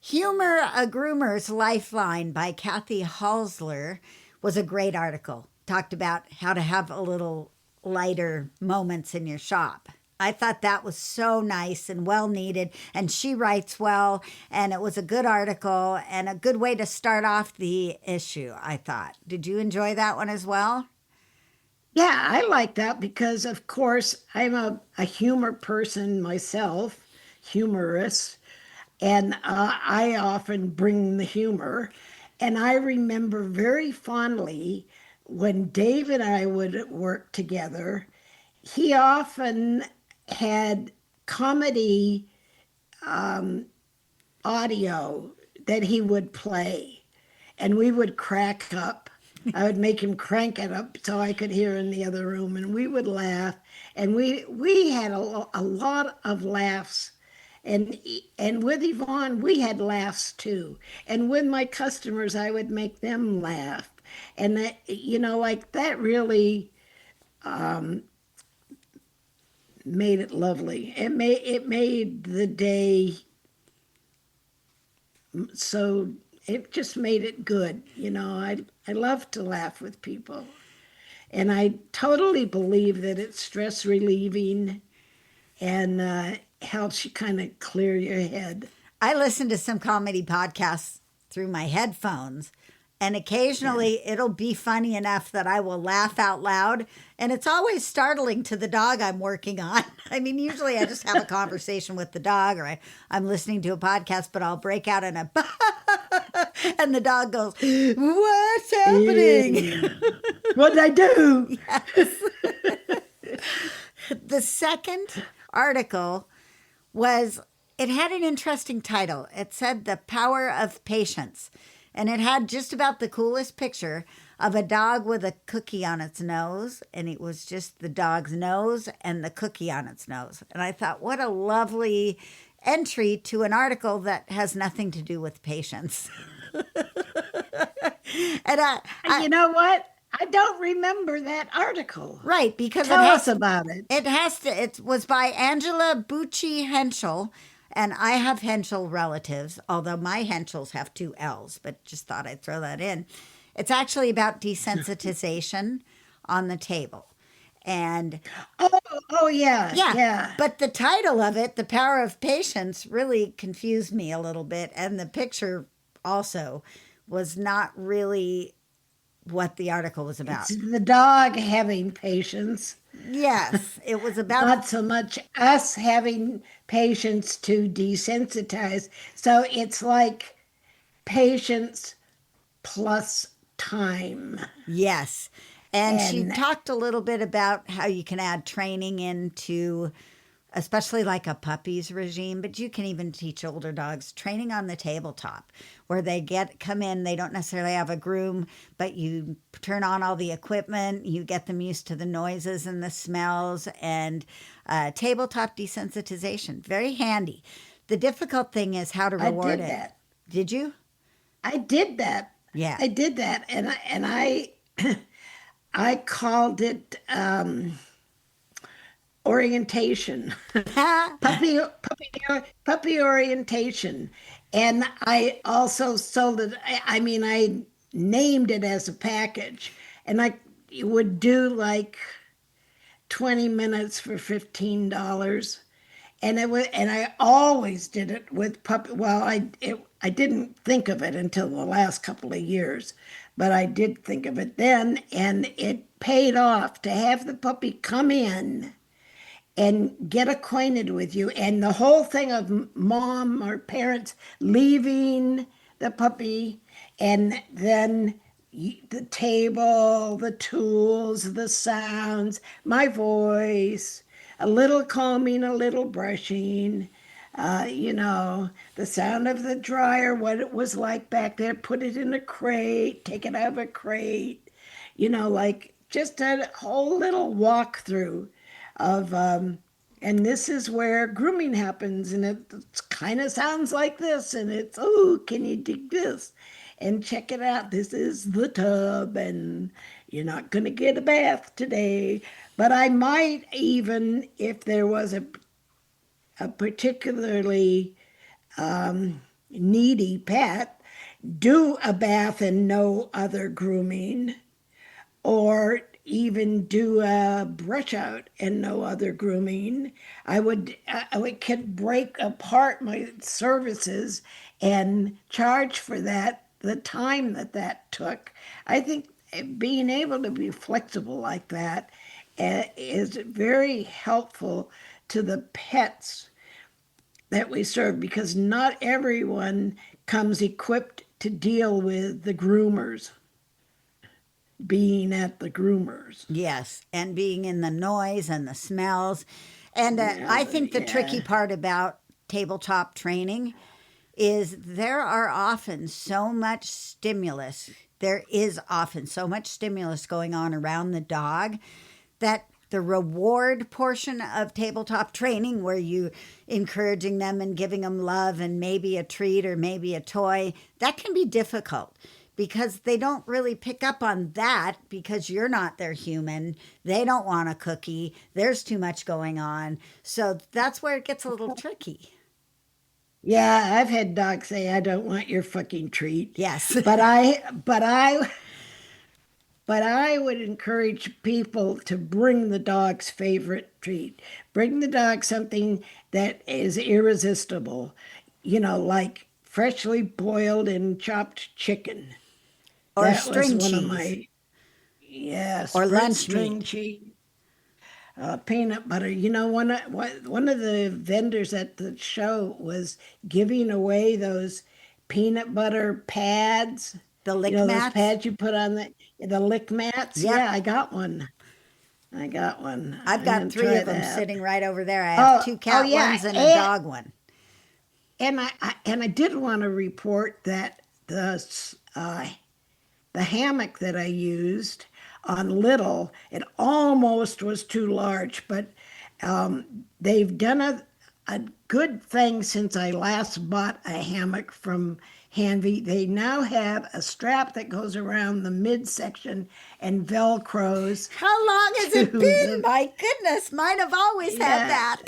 [SPEAKER 1] Humor a Groomer's Lifeline by Kathy Halsler was a great article. Talked about how to have a little lighter moments in your shop. I thought that was so nice and well needed, and she writes well, and it was a good article and a good way to start off the issue, I thought. Did you enjoy that one as well?
[SPEAKER 2] Yeah, I like that because, of course, I'm a humor person myself, humorous, and I often bring the humor. And I remember very fondly when Dave and I would work together, he often had comedy audio that he would play, and we would crack up. I would make him crank it up so I could hear in the other room, and we would laugh. And we had a lot of laughs. And with Yvonne, we had laughs too. And with my customers, I would make them laugh. And that, like that really. made it lovely. It made the day so. It just made it good. I love to laugh with people, and I totally believe that it's stress relieving and helps you kind of clear your head.
[SPEAKER 1] I listen to some comedy podcasts through my headphones, and occasionally it'll be funny enough that I will laugh out loud. And it's always startling to the dog I'm working on. I mean, usually I just have a conversation with the dog, or I'm listening to a podcast, but I'll break out in a and the dog goes, "What's happening?"
[SPEAKER 2] What'd I do?
[SPEAKER 1] The second article it had an interesting title. It said "The Power of Patience." And it had just about the coolest picture of a dog with a cookie on its nose. And it was just the dog's nose and the cookie on its nose. And I thought, what a lovely entry to an article that has nothing to do with patience. And
[SPEAKER 2] You know what? I don't remember that article.
[SPEAKER 1] right, because
[SPEAKER 2] Tell us about it.
[SPEAKER 1] It was by Angela Bucci Henschel. And I have Henschel relatives, although my Henschels have 2 L's, but just thought I'd throw that in. It's actually about desensitization on the table. And
[SPEAKER 2] Oh yeah.
[SPEAKER 1] but the title of it, The Power of Patience, really confused me a little bit. And the picture also was not really what the article was about.
[SPEAKER 2] It's the dog having patience,
[SPEAKER 1] Yes, it was about
[SPEAKER 2] not so much us having patience to desensitize. So it's like patience plus time.
[SPEAKER 1] yes. And she
[SPEAKER 2] And
[SPEAKER 1] talked a little bit about how you can add training into, especially like a puppy's regime, but you can even teach older dogs training on the tabletop where they come in, they don't necessarily have a groom, but you turn on all the equipment, you get them used to the noises and the smells, and tabletop desensitization. Very handy. The difficult thing is how to
[SPEAKER 2] I
[SPEAKER 1] reward
[SPEAKER 2] did
[SPEAKER 1] it.
[SPEAKER 2] that.
[SPEAKER 1] Did you?
[SPEAKER 2] I did that.
[SPEAKER 1] Yeah.
[SPEAKER 2] I did that, and I I called it orientation. puppy orientation, and I also sold it. I mean, I named it as a package, and I would do like 20 minutes for $15, and I always did it with puppy. Well, I didn't think of it until the last couple of years, but I did think of it then, and it paid off to have the puppy come in and get acquainted with you. And the whole thing of mom or parents leaving the puppy, and then the table, the tools, the sounds, my voice, a little combing, a little brushing, the sound of the dryer, what it was like back there, put it in a crate, take it out of a crate, like just a whole little walkthrough of and this is where grooming happens, and it kind of sounds like this, and it's, oh, can you dig this, and check it out, this is the tub, and you're not going to get a bath today. But I might even, if there was a particularly needy pet, do a bath and no other grooming, or even do a brush out and no other grooming. I could break apart my services and charge for that, the time that took. I think being able to be flexible like that is very helpful to the pets that we serve, because not everyone comes equipped to deal with the groomers, being at the groomers.
[SPEAKER 1] Yes, and being in the noise and the smells. And I think the tricky part about tabletop training is there is often so much stimulus going on around the dog that the reward portion of tabletop training, where you encouraging them and giving them love and maybe a treat or maybe a toy, that can be difficult because they don't really pick up on that because you're not their human. They don't want a cookie. There's too much going on. So that's where it gets a little tricky.
[SPEAKER 2] Yeah, I've had dogs say, "I don't want your fucking treat."
[SPEAKER 1] Yes.
[SPEAKER 2] But I would encourage people to bring the dog's favorite treat. Bring the dog something that is irresistible, like freshly boiled and chopped chicken.
[SPEAKER 1] Or
[SPEAKER 2] That was
[SPEAKER 1] string
[SPEAKER 2] one of
[SPEAKER 1] cheese
[SPEAKER 2] my, yeah,
[SPEAKER 1] or
[SPEAKER 2] spread
[SPEAKER 1] lunch
[SPEAKER 2] string
[SPEAKER 1] meat.
[SPEAKER 2] cheese, peanut butter. One of the vendors at the show was giving away those peanut butter pads.
[SPEAKER 1] The lick
[SPEAKER 2] Those
[SPEAKER 1] mats.
[SPEAKER 2] pads you put on the lick mats.
[SPEAKER 1] Yep.
[SPEAKER 2] Yeah, I got one. I got one.
[SPEAKER 1] I've
[SPEAKER 2] I'm
[SPEAKER 1] got
[SPEAKER 2] gonna
[SPEAKER 1] 3
[SPEAKER 2] try
[SPEAKER 1] of them
[SPEAKER 2] that.
[SPEAKER 1] sitting right over there. I have
[SPEAKER 2] Oh,
[SPEAKER 1] 2
[SPEAKER 2] oh
[SPEAKER 1] cat
[SPEAKER 2] yeah,
[SPEAKER 1] ones and a dog one.
[SPEAKER 2] and I did want to report that the hammock that I used on Little, it almost was too large, but they've done a good thing since I last bought a hammock from Hanvey. They now have a strap that goes around the midsection and velcros
[SPEAKER 1] How long has it
[SPEAKER 2] to
[SPEAKER 1] been?
[SPEAKER 2] the,
[SPEAKER 1] My goodness, mine have always had
[SPEAKER 2] yeah.
[SPEAKER 1] that.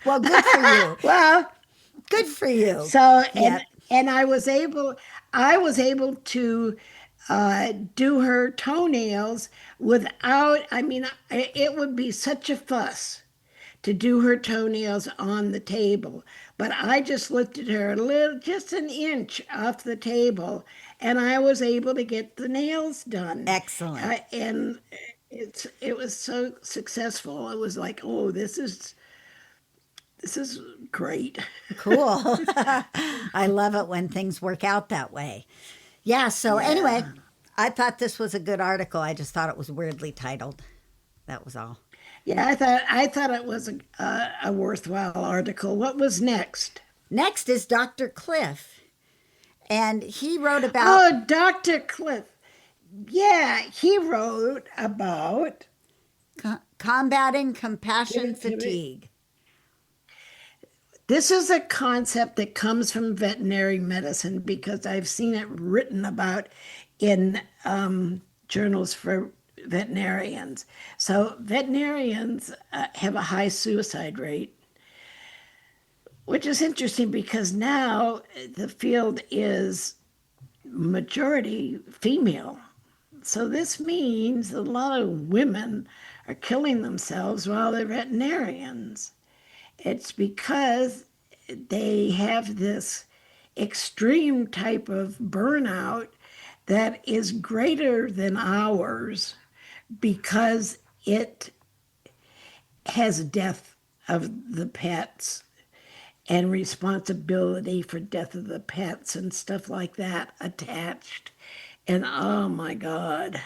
[SPEAKER 1] Well, good for you.
[SPEAKER 2] Well,
[SPEAKER 1] Good for you.
[SPEAKER 2] so
[SPEAKER 1] Yep.
[SPEAKER 2] and I was able to do her toenails without. I mean, it would be such a fuss to do her toenails on the table, but I just lifted her a little, just an inch off the table, and I was able to get the nails done.
[SPEAKER 1] Excellent.
[SPEAKER 2] And it was so successful. It was like, oh, this is great.
[SPEAKER 1] Cool. I love it when things work out that way. Yeah, so anyway,
[SPEAKER 2] Yeah.
[SPEAKER 1] I thought this was a good article. I just thought it was weirdly titled. That was all.
[SPEAKER 2] Yeah, I thought it was a worthwhile article. What was next?
[SPEAKER 1] Next is Dr. Cliff, and he wrote about
[SPEAKER 2] Oh, Dr. Cliff. Yeah, he wrote about
[SPEAKER 1] combating compassion
[SPEAKER 2] Give it-
[SPEAKER 1] fatigue.
[SPEAKER 2] this is a concept that comes from veterinary medicine because I've seen it written about in journals for veterinarians. So veterinarians have a high suicide rate, which is interesting because now the field is majority female. So this means a lot of women are killing themselves while they're veterinarians. It's because they have this extreme type of burnout that is greater than ours because it has death of the pets and responsibility for death of the pets and stuff like that attached. And oh my God.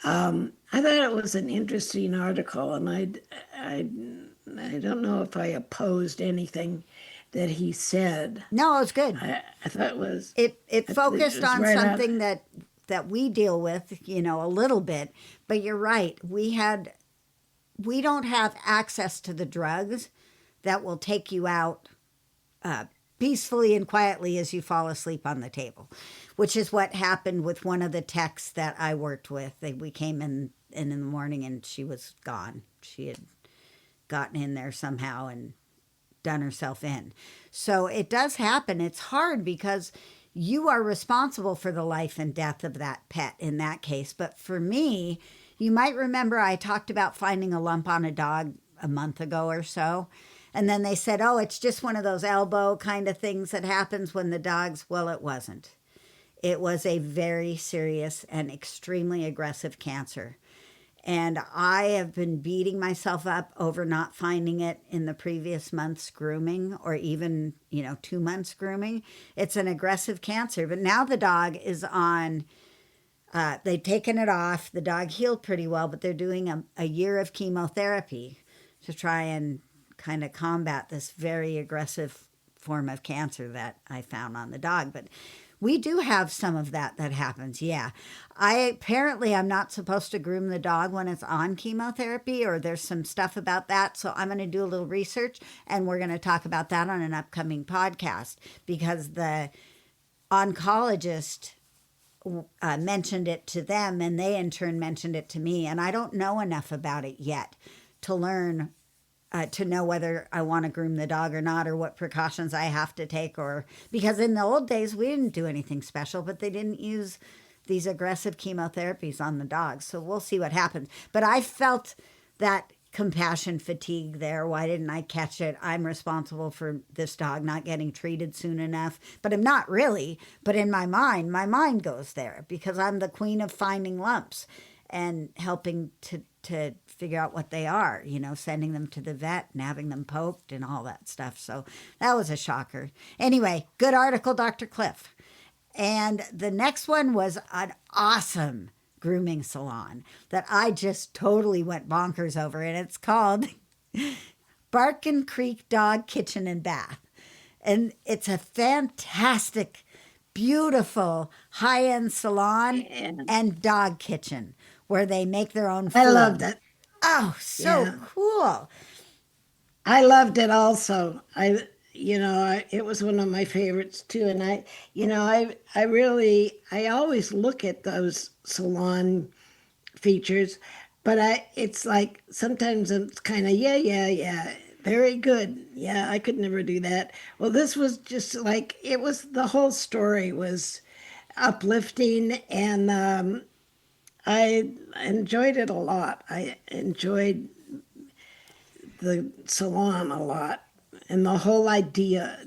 [SPEAKER 2] I thought it was an interesting article, and I don't know if I opposed anything that he said.
[SPEAKER 1] No, it was good.
[SPEAKER 2] I thought it was
[SPEAKER 1] It
[SPEAKER 2] it
[SPEAKER 1] focused
[SPEAKER 2] was
[SPEAKER 1] on
[SPEAKER 2] right out.
[SPEAKER 1] something that we deal with, a little bit. But you're right. We don't have access to the drugs that will take you out peacefully and quietly as you fall asleep on the table, which is what happened with one of the techs that I worked with. We came in the morning and she was gone. She had gotten in there somehow and done herself in. So it does happen. It's hard because you are responsible for the life and death of that pet in that case. But for me, you might remember I talked about finding a lump on a dog a month ago or so. And then they said, oh, it's just one of those elbow kind of things that happens when the dog's, well, it wasn't. It was a very serious and extremely aggressive cancer. And I have been beating myself up over not finding it in the previous month's grooming or even, 2 months grooming. It's an aggressive cancer. But now the dog is on, they've taken it off. The dog healed pretty well, but they're doing a year of chemotherapy to try and kind of combat this very aggressive form of cancer that I found on the dog. But We do have some of that happens. Yeah. I'm not supposed to groom the dog when it's on chemotherapy, or there's some stuff about that. So I'm going to do a little research, and we're going to talk about that on an upcoming podcast, because the oncologist mentioned it to them, and they in turn mentioned it to me. And I don't know enough about it yet to learn to know whether I want to groom the dog or not, or what precautions I have to take, or because in the old days we didn't do anything special, but they didn't use these aggressive chemotherapies on the dogs. So we'll see what happens. But I felt that compassion fatigue there. Why didn't I catch it? I'm responsible for this dog not getting treated soon enough, but I'm not really. But in my mind goes there, because I'm the queen of finding lumps and helping to figure out what they are, sending them to the vet and having them poked and all that stuff. So that was a shocker. Anyway, good article, Dr. Cliff. And the next one was an awesome grooming salon that I just totally went bonkers over. And it's called Barkin Creek Dog Kitchen and Bath. And it's a fantastic, beautiful, high-end salon and dog kitchen where they make their own food.
[SPEAKER 2] I loved it.
[SPEAKER 1] Oh, so cool.
[SPEAKER 2] I loved it also. It was one of my favorites too. And I always look at those salon features, but it's like sometimes it's kind of, yeah, very good. Yeah, I could never do that. Well, this was just like, the whole story was uplifting, and I enjoyed it a lot. I enjoyed the salon a lot, and their whole idea,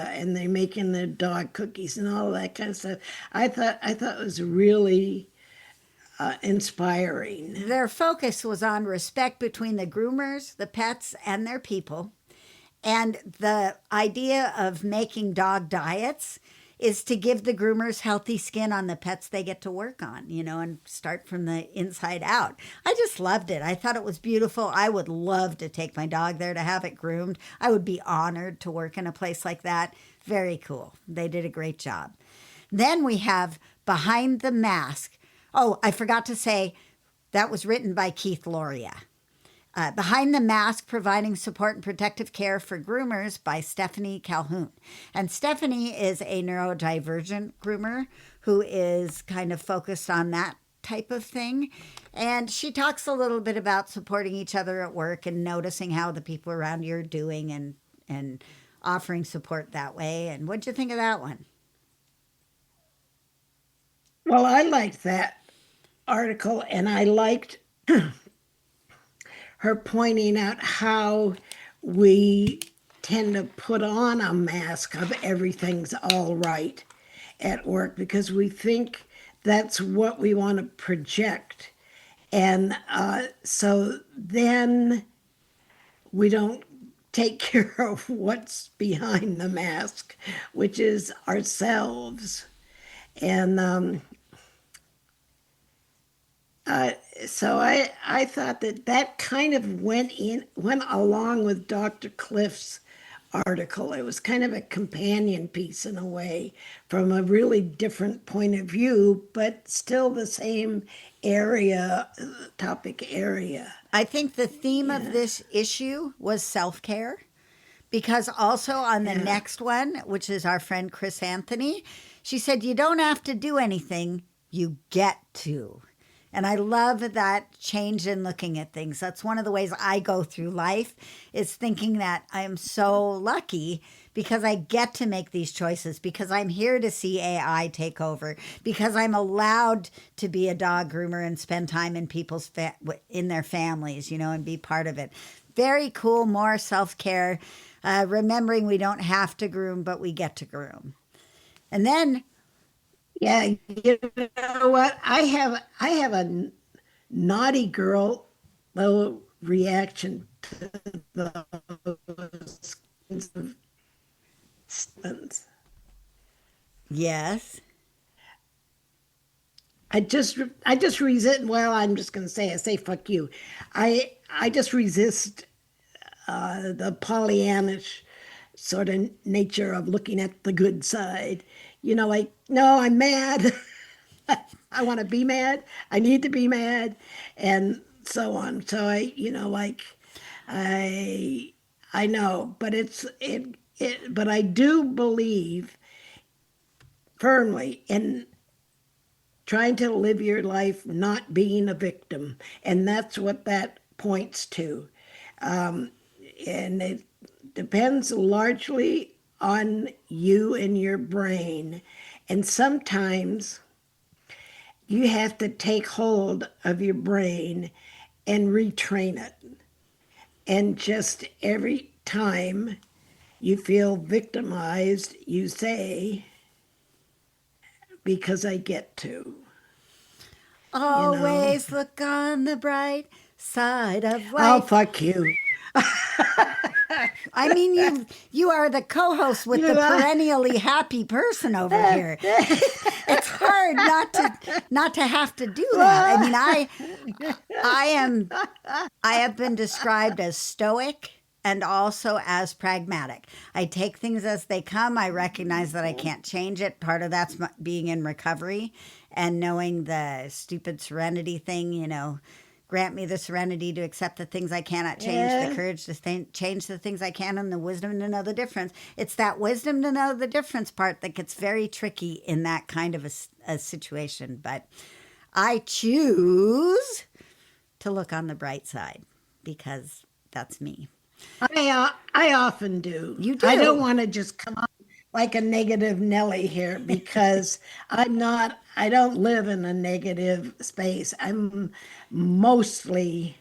[SPEAKER 2] and they're making their dog cookies and all that kind of stuff. I thought it was really inspiring.
[SPEAKER 1] Their focus was on respect between the groomers, the pets, and their people. And the idea of making dog diets is to give the groomers healthy skin on the pets they get to work on, and start from the inside out. I just loved it. I thought it was beautiful. I would love to take my dog there to have it groomed. I would be honored to work in a place like that. Very cool. They did a great job. Then we have Behind the Mask. Oh, I forgot to say that was written by Keith Loria. Behind the Mask, Providing Support and Protective Care for Groomers by Stephanie Calhoun. And Stephanie is a neurodivergent groomer who is kind of focused on that type of thing. And she talks a little bit about supporting each other at work and noticing how the people around you are doing, and offering support that way. And what'd you think of that one?
[SPEAKER 2] Well, I liked that article, and I liked her pointing out how we tend to put on a mask of everything's all right at work, because we think that's what we want to project. And so then we don't take care of what's behind the mask, which is ourselves. And so I thought that kind of went along with Dr. Cliff's article. It was kind of a companion piece in a way, from a really different point of view, but still the same topic area.
[SPEAKER 1] I think the theme of this issue was self-care, because also on the next one, which is our friend Chris Anthony, she said, you don't have to do anything, you get to. And I love that change in looking at things. That's one of the ways I go through life, is thinking that I am so lucky because I get to make these choices, because I'm here to see AI take over, because I'm allowed to be a dog groomer and spend time in people's in their families, and be part of it. Very cool, more self-care, remembering we don't have to groom, but we get to groom. And then
[SPEAKER 2] yeah, you know what? I have a naughty girl little reaction to those kinds of statements.
[SPEAKER 1] Yes.
[SPEAKER 2] I just resist. Well, I'm just going to say fuck you. I just resist the Pollyannish sort of nature of looking at the good side. Like, no, I'm mad. I want to be mad. I need to be mad, and so on. So like, I I know, but but I do believe firmly in trying to live your life not being a victim, and that's what that points to. Um, and it depends largely on you and your brain, and sometimes you have to take hold of your brain and retrain it. And just every time you feel victimized, you say, because I get to.
[SPEAKER 1] Always look on the bright side of
[SPEAKER 2] Oh,
[SPEAKER 1] life.
[SPEAKER 2] fuck you.
[SPEAKER 1] I mean, you are the co-host with the perennially happy person over here. It's hard not to have to do that. I mean, I have been described as stoic and also as pragmatic. I take things as they come. I recognize that I can't change it. Part of that's being in recovery and knowing the stupid serenity thing, grant me the serenity to accept the things I cannot change, the courage to change the things I can, and the wisdom to know the difference. It's that wisdom to know the difference part that gets very tricky in that kind of a situation. But I choose to look on the bright side because that's me.
[SPEAKER 2] I often do.
[SPEAKER 1] You do.
[SPEAKER 2] I don't want to just come on like a negative Nelly here because I don't live in a negative space. I'm mostly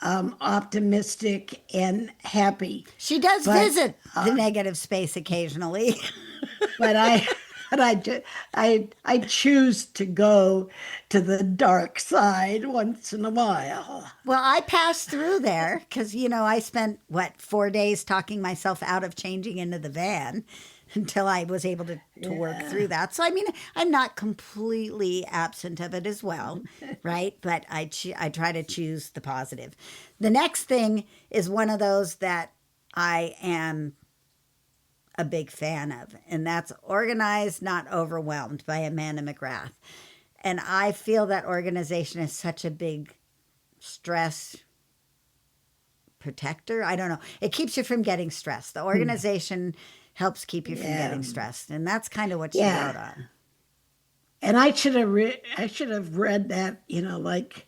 [SPEAKER 2] optimistic and happy.
[SPEAKER 1] She does
[SPEAKER 2] But,
[SPEAKER 1] visit the negative space occasionally.
[SPEAKER 2] But I choose to go to the dark side once in a while.
[SPEAKER 1] Well, I passed through there because, I spent, 4 days talking myself out of changing into the van until I was able to work through that. So, I mean, I'm not completely absent of it as well, right? But I try to choose the positive. The next thing is one of those that I am a big fan of, and that's Organized, Not Overwhelmed by Amanda McGrath. And I feel that organization is such a big stress protector. I don't know. It keeps you from getting stressed. The organization helps keep you from getting stressed. And that's kind of what she wrote on.
[SPEAKER 2] And I should have read that, like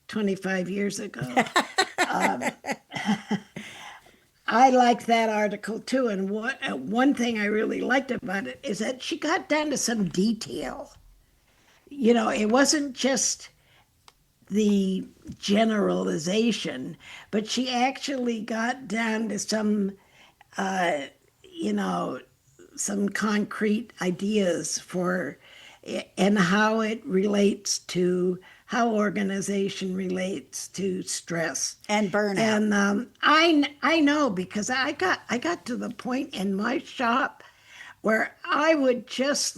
[SPEAKER 2] 25 years ago. I like that article too. And one thing I really liked about it is that she got down to some detail. It wasn't just the generalization, but she actually got down to some some concrete ideas for and how it relates to how organization relates to stress
[SPEAKER 1] and burnout.
[SPEAKER 2] And I know because I got to the point in my shop where I would just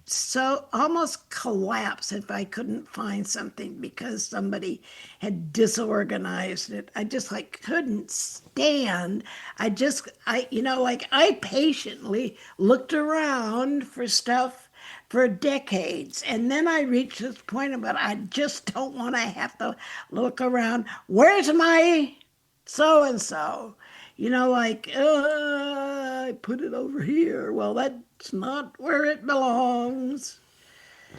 [SPEAKER 2] so almost collapse if I couldn't find something because somebody had disorganized it. I just couldn't stand. I patiently looked around for stuff for decades. And then I reached this point about I just don't want to have to look around. Where's my so-and-so? I put it over here. Well, that's not where it belongs.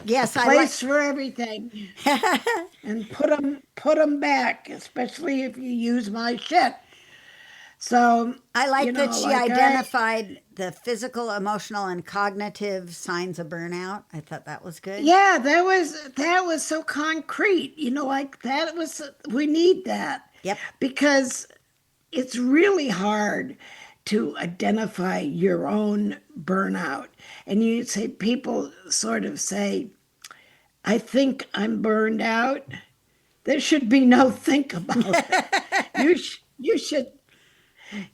[SPEAKER 1] Yes,
[SPEAKER 2] Place for everything. And put them back, especially if you use my shit. So
[SPEAKER 1] I like that she identified the physical, emotional, and cognitive signs of burnout. I thought that was good.
[SPEAKER 2] Yeah, that was so concrete. We need that.
[SPEAKER 1] Yep.
[SPEAKER 2] Because it's really hard to identify your own burnout. And people sort of say, I think I'm burned out. There should be no think about it.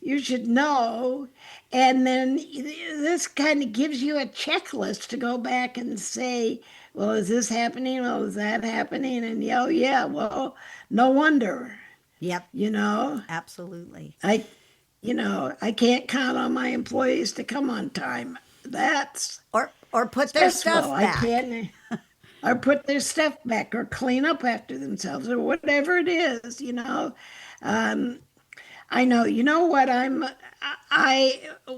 [SPEAKER 2] You should know. And then this kind of gives you a checklist to go back and say, well, is this happening? Well, is that happening? And well, no wonder.
[SPEAKER 1] Yep.
[SPEAKER 2] You know?
[SPEAKER 1] Absolutely.
[SPEAKER 2] I can't count on my employees to come on time. That's
[SPEAKER 1] Or put their
[SPEAKER 2] stressful.
[SPEAKER 1] stuff
[SPEAKER 2] I
[SPEAKER 1] back.
[SPEAKER 2] can't, or put their stuff back, or clean up after themselves, or whatever it is. I know. You know what I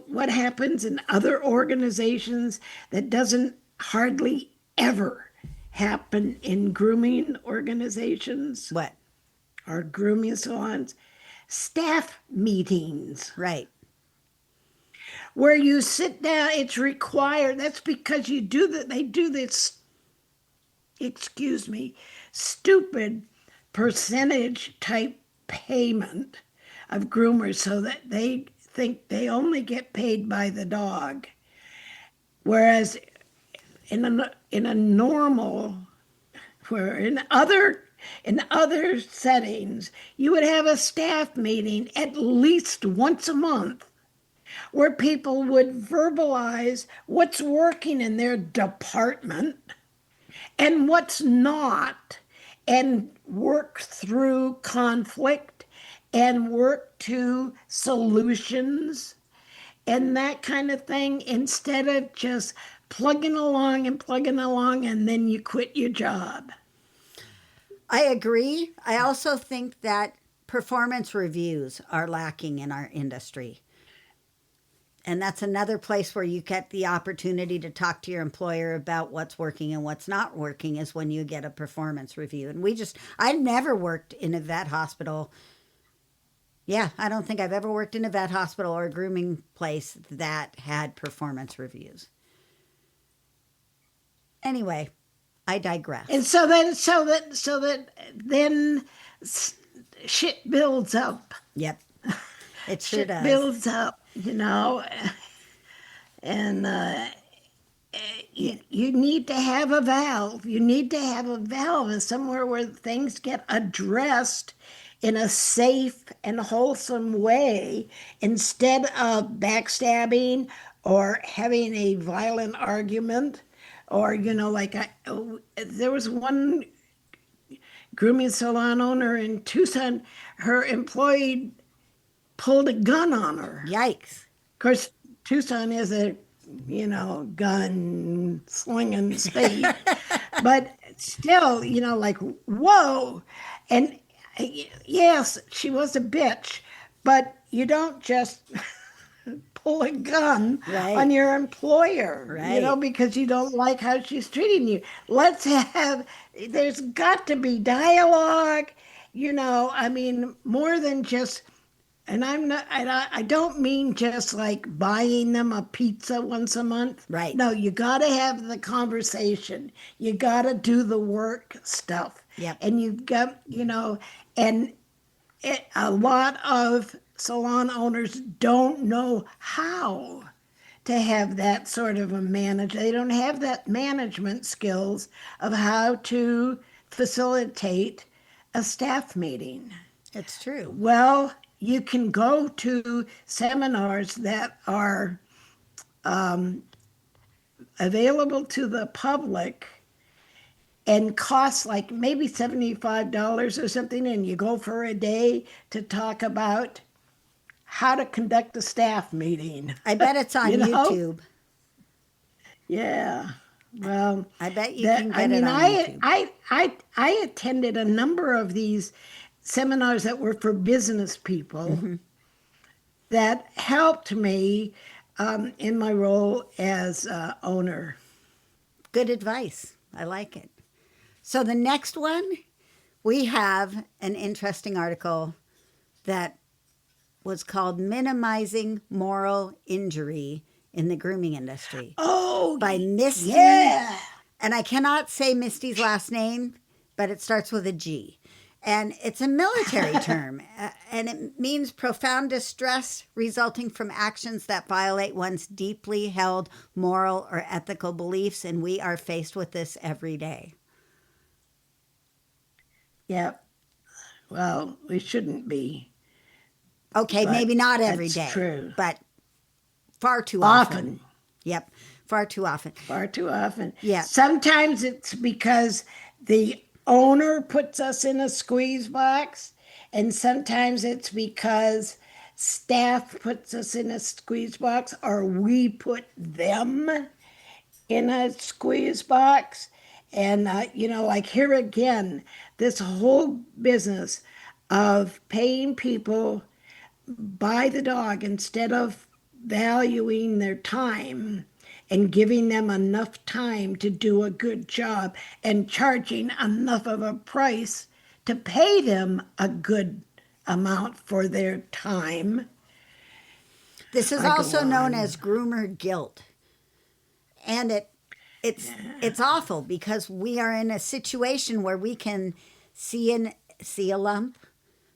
[SPEAKER 2] what happens in other organizations that doesn't hardly ever happen in grooming organizations
[SPEAKER 1] What?
[SPEAKER 2] or grooming salons? Staff meetings
[SPEAKER 1] Right.
[SPEAKER 2] where you sit down. It's required. That's because they do this, excuse me, stupid percentage type payment of groomers so that they think they only get paid by the dog. Whereas in a normal, where in other settings, you would have a staff meeting at least once a month where people would verbalize what's working in their department and what's not, and work through conflict and work to solutions and that kind of thing, instead of just plugging along and then you quit your job.
[SPEAKER 1] I agree. I also think that performance reviews are lacking in our industry. And that's another place where you get the opportunity to talk to your employer about what's working and what's not working, is when you get a performance review. And I never worked in a vet hospital. Yeah, I don't think I've ever worked in a vet hospital or a grooming place that had performance reviews. Anyway, I digress.
[SPEAKER 2] And so that then shit builds up.
[SPEAKER 1] Yep. It sure
[SPEAKER 2] Shit
[SPEAKER 1] does.
[SPEAKER 2] builds up, and you need to have a valve. You need to have a valve and somewhere where things get addressed in a safe and wholesome way, instead of backstabbing or having a violent argument. Or, there was one grooming salon owner in Tucson, her employee pulled a gun on her.
[SPEAKER 1] Yikes.
[SPEAKER 2] Of course, Tucson is a, gun slinging state. But still, like, whoa. And yes, she was a bitch, but you don't just pull a gun
[SPEAKER 1] Right.
[SPEAKER 2] on your employer,
[SPEAKER 1] Right.
[SPEAKER 2] because you don't like how she's treating you. There's got to be dialogue, more than just. And I don't mean just like buying them a pizza once a month.
[SPEAKER 1] Right.
[SPEAKER 2] No, you got to have the conversation. You got to do the work stuff.
[SPEAKER 1] Yep.
[SPEAKER 2] And a lot of salon owners don't know how to have that sort of a manage. They don't have that management skills of how to facilitate a staff meeting.
[SPEAKER 1] It's true.
[SPEAKER 2] Well, you can go to seminars that are available to the public and cost like maybe $75 or something, and you go for a day to talk about how to conduct a staff meeting.
[SPEAKER 1] I bet it's on YouTube.
[SPEAKER 2] Yeah. Well,
[SPEAKER 1] I bet you can get it on YouTube.
[SPEAKER 2] I attended a number of these seminars that were for business people that helped me in my role as owner.
[SPEAKER 1] Good advice. I like it. So the next one, we have an interesting article that was called Minimizing Moral Injury in the Grooming Industry.
[SPEAKER 2] Oh,
[SPEAKER 1] by Misty.
[SPEAKER 2] Yeah.
[SPEAKER 1] And I cannot say Misty's last name, but it starts with a G. And it's a military term, and it means profound distress resulting from actions that violate one's deeply held moral or ethical beliefs, and we are faced with this every day.
[SPEAKER 2] Yep. Well, we shouldn't be.
[SPEAKER 1] Okay,
[SPEAKER 2] But
[SPEAKER 1] maybe not every
[SPEAKER 2] that's
[SPEAKER 1] day,
[SPEAKER 2] true.
[SPEAKER 1] but far too
[SPEAKER 2] Often.
[SPEAKER 1] Yep, far too often.
[SPEAKER 2] Far too often.
[SPEAKER 1] Yeah.
[SPEAKER 2] Sometimes it's because the owner puts us in a squeeze box, and sometimes it's because staff puts us in a squeeze box or we put them in a squeeze box. And, like here again, this whole business of paying people by the dog instead of valuing their time and giving them enough time to do a good job and charging enough of a price to pay them a good amount for their time.
[SPEAKER 1] This is
[SPEAKER 2] I go
[SPEAKER 1] also known
[SPEAKER 2] on.
[SPEAKER 1] as groomer guilt. And it's awful because we are in a situation where we can see a lump,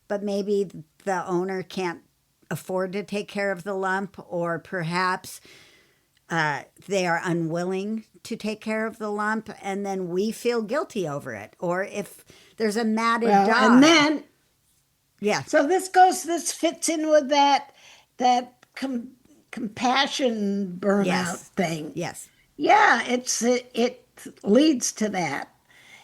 [SPEAKER 1] but maybe the owner can't afford to take care of the lump, or perhaps they are unwilling to take care of the lump, and then we feel guilty over it. Or if there's a matted dog.
[SPEAKER 2] And then,
[SPEAKER 1] yeah.
[SPEAKER 2] so this fits in with that compassion burnout
[SPEAKER 1] Yes.
[SPEAKER 2] thing.
[SPEAKER 1] Yes.
[SPEAKER 2] Yeah, it leads to that.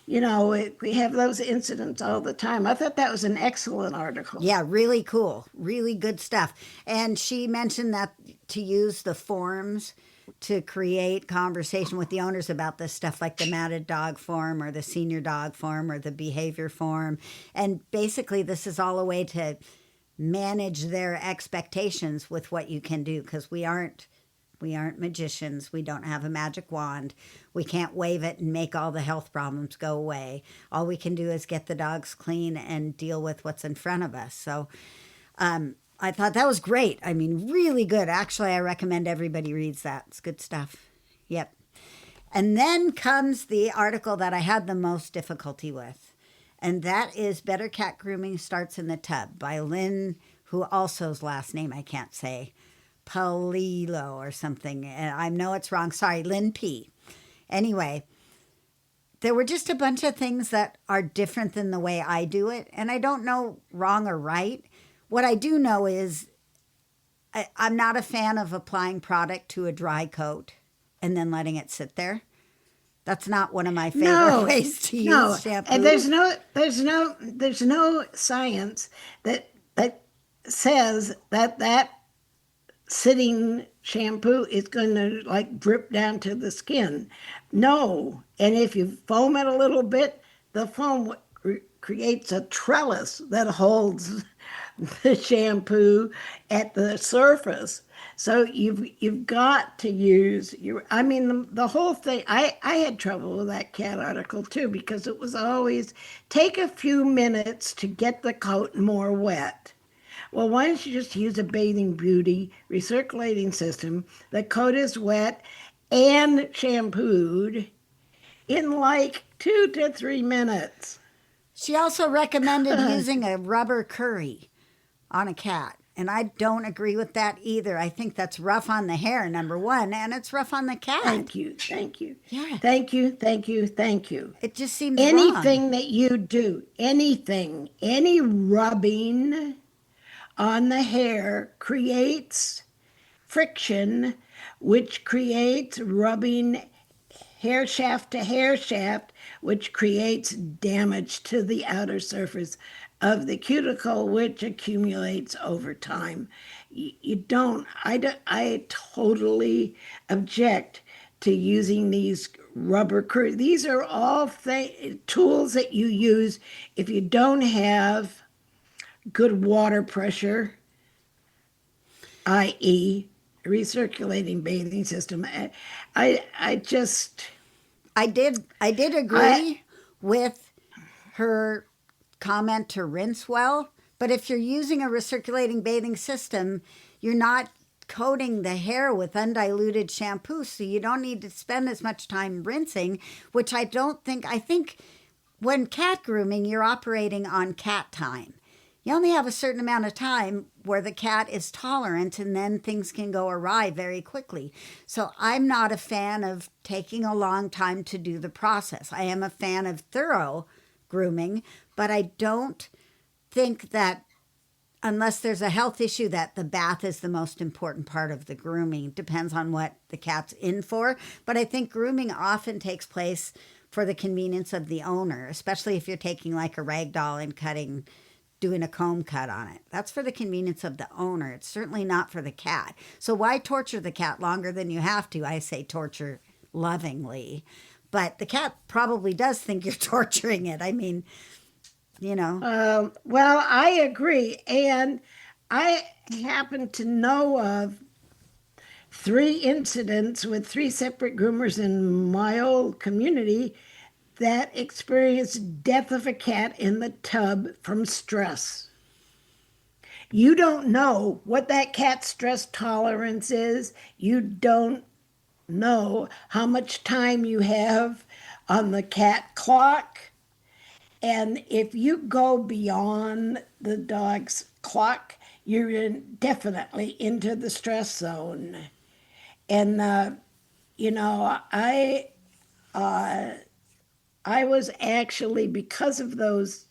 [SPEAKER 2] We have those incidents all the time. I thought that was an excellent article.
[SPEAKER 1] Yeah, really cool. Really good stuff. And she mentioned that to use the forms to create conversation with the owners about this stuff, like the matted dog form or the senior dog form or the behavior form. And basically, this is all a way to manage their expectations with what you can do, because we aren't magicians. We don't have a magic wand. We can't wave it and make all the health problems go away. All we can do is get the dogs clean and deal with what's in front of us. So I thought that was great. I mean, really good. Actually, I recommend everybody reads that. It's good stuff. Yep. And then comes the article that I had the most difficulty with. And that is Better Cat Grooming Starts in the Tub by Lynn, who also's last name I can't say. Palilo or something. I know it's wrong. Sorry, Lynn P. Anyway, there were just a bunch of things that are different than the way I do it. And I don't know wrong or right. What I do know is I'm not a fan of applying product to a dry coat and then letting it sit there. That's not one of my favorite ways to use shampoo.
[SPEAKER 2] And there's no science that says that sitting shampoo is going to like drip down to the skin. No. And if you foam it a little bit, the foam creates a trellis that holds the shampoo at the surface. So you've got to use the whole thing. I had trouble with that cat article too, because it was always take a few minutes to get the coat more wet. Well, why don't you just use a Bathing Beauty recirculating system? The coat is wet and shampooed in like 2 to 3 minutes.
[SPEAKER 1] She also recommended using a rubber curry on a cat. And I don't agree with that either. I think that's rough on the hair, number one, and it's rough on the cat.
[SPEAKER 2] Thank you.
[SPEAKER 1] Yeah.
[SPEAKER 2] Thank you.
[SPEAKER 1] It just seems
[SPEAKER 2] anything
[SPEAKER 1] wrong.
[SPEAKER 2] that you do, any rubbing on the hair creates friction, which creates rubbing hair shaft to hair shaft, which creates damage to the outer surface of the cuticle, which accumulates over time. I totally object to using these rubber curls. These are all tools that you use if you don't have good water pressure, i.e. recirculating bathing system. I
[SPEAKER 1] did agree with her comment to rinse well, but if you're using a recirculating bathing system, you're not coating the hair with undiluted shampoo, so you don't need to spend as much time rinsing, which I think when cat grooming, you're operating on cat time. You only have a certain amount of time where the cat is tolerant, and then things can go awry very quickly. So I'm not a fan of taking a long time to do the process. I am a fan of thorough grooming, but I don't think that unless there's a health issue that the bath is the most important part of the grooming. Depends on what the cat's in for. But I think grooming often takes place for the convenience of the owner, especially if you're taking like a rag doll and cutting doing a comb cut on it. That's for the convenience of the owner. It's certainly not for the cat. So why torture the cat longer than you have to? I say torture lovingly. But the cat probably does think you're torturing it. I mean, you know.
[SPEAKER 2] Well, I agree. And I happen to know of 3 incidents with 3 separate groomers in my old community that experienced death of a cat in the tub from stress. You don't know what that cat's stress tolerance is. You don't know how much time you have on the cat clock. And if you go beyond the dog's clock, definitely into the stress zone. And I was actually, because of those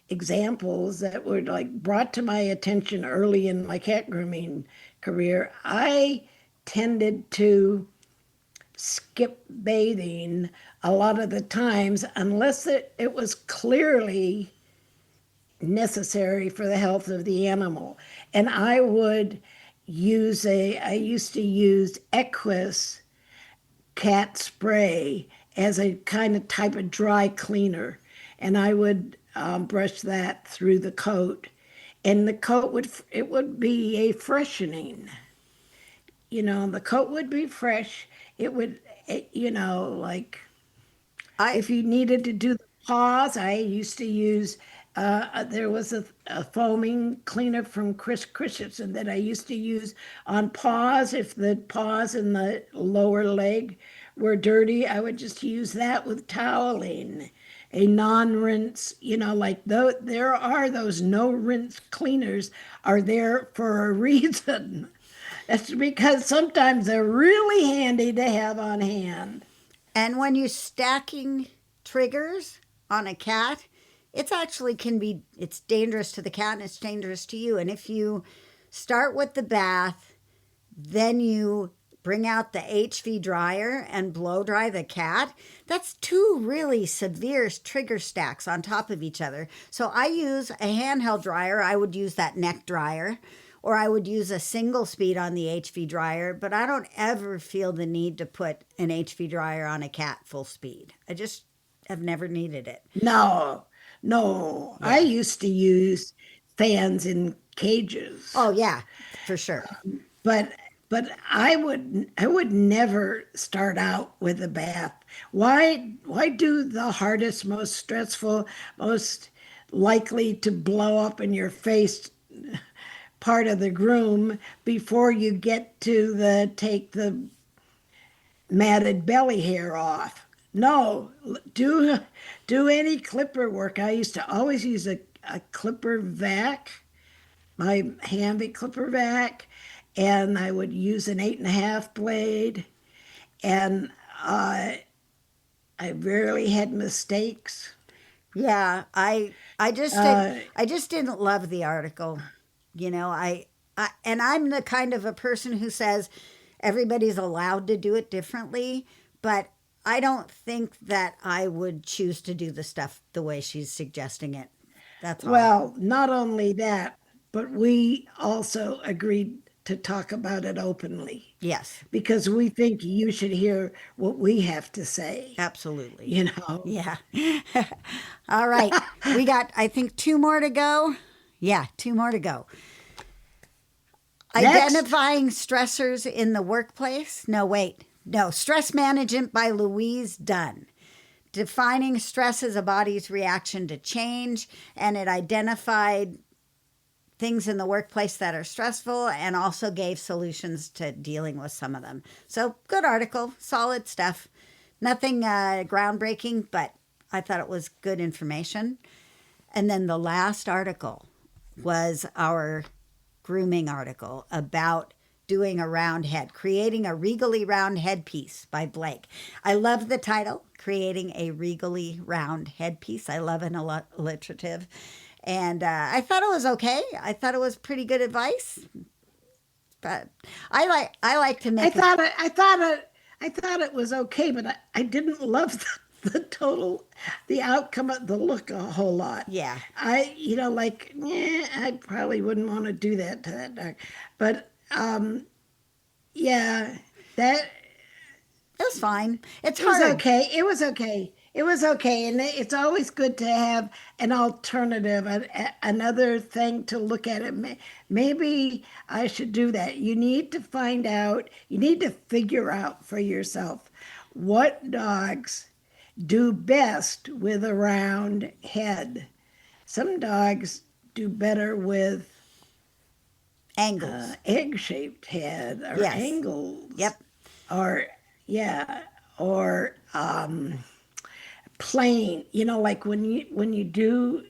[SPEAKER 2] examples that were like brought to my attention early in my cat grooming career, I tended to skip bathing a lot of the times unless it was clearly necessary for the health of the animal. And I used to use Equus cat spray as a kind of type of dry cleaner. And I would brush that through the coat. And the coat would be a freshening. The coat would be fresh. It would, like if you needed to do the paws, I used to use, there was a foaming cleaner from Chris Christensen that I used to use on paws. If the paws and the lower leg were dirty, I would just use that with toweling. A non-rinse, there are those no-rinse cleaners are there for a reason. That's because sometimes they're really handy to have on hand.
[SPEAKER 1] And when you're stacking triggers on a cat, it's dangerous to the cat and it's dangerous to you. And if you start with the bath, then you bring out the HV dryer and blow dry the cat, that's 2 really severe trigger stacks on top of each other. So I use a handheld dryer. I would use that neck dryer, or I would use a single speed on the HV dryer, but I don't ever feel the need to put an HV dryer on a cat full speed. I just have never needed it.
[SPEAKER 2] No. Yeah. I used to use fans in cages.
[SPEAKER 1] Oh yeah, for sure.
[SPEAKER 2] But I would never start out with a bath. Why do the hardest, most stressful, most likely to blow up in your face part of the groom before you get to take the matted belly hair off? No, do any clipper work. I used to always use a clipper vac, my Hamby clipper vac, and I would use an 8.5 blade, and I rarely had mistakes.
[SPEAKER 1] Yeah, I just didn't love the article. And I'm the kind of a person who says everybody's allowed to do it differently, but I don't think that I would choose to do the stuff the way she's suggesting it. That's all.
[SPEAKER 2] Well, not only that, but we also agreed to talk about it openly.
[SPEAKER 1] Yes.
[SPEAKER 2] Because we think you should hear what we have to say.
[SPEAKER 1] Absolutely.
[SPEAKER 2] Yeah.
[SPEAKER 1] All right. We got, I think, 2 more to go. Yeah, 2 more to go.
[SPEAKER 2] Next.
[SPEAKER 1] Identifying stressors in the workplace. No, Stress Management by Louise Dunn. Defining stress as a body's reaction to change, and it identified things in the workplace that are stressful and also gave solutions to dealing with some of them. So good article, solid stuff. Nothing groundbreaking, but I thought it was good information. And then the last article was our grooming article about doing a round head, creating a regally round headpiece by Blake. I love the title, Creating a Regally Round Headpiece. I love an alliterative. And I thought it was okay. I thought it was pretty good advice. But I like to make
[SPEAKER 2] I thought it was okay, but I didn't love the outcome of the look a whole lot.
[SPEAKER 1] Yeah.
[SPEAKER 2] I probably wouldn't want to do that to that dog. But, yeah, that
[SPEAKER 1] It was fine. It's
[SPEAKER 2] it was
[SPEAKER 1] hard.
[SPEAKER 2] okay. It was okay. It was okay. And it's always good to have an alternative, another thing to look at it. Maybe I should do that. You need to figure out for yourself what dogs do best with a round head. Some dogs do better with
[SPEAKER 1] Angles.
[SPEAKER 2] egg-shaped head or
[SPEAKER 1] Yes.
[SPEAKER 2] angles.
[SPEAKER 1] Yep.
[SPEAKER 2] Or plain. Like when you do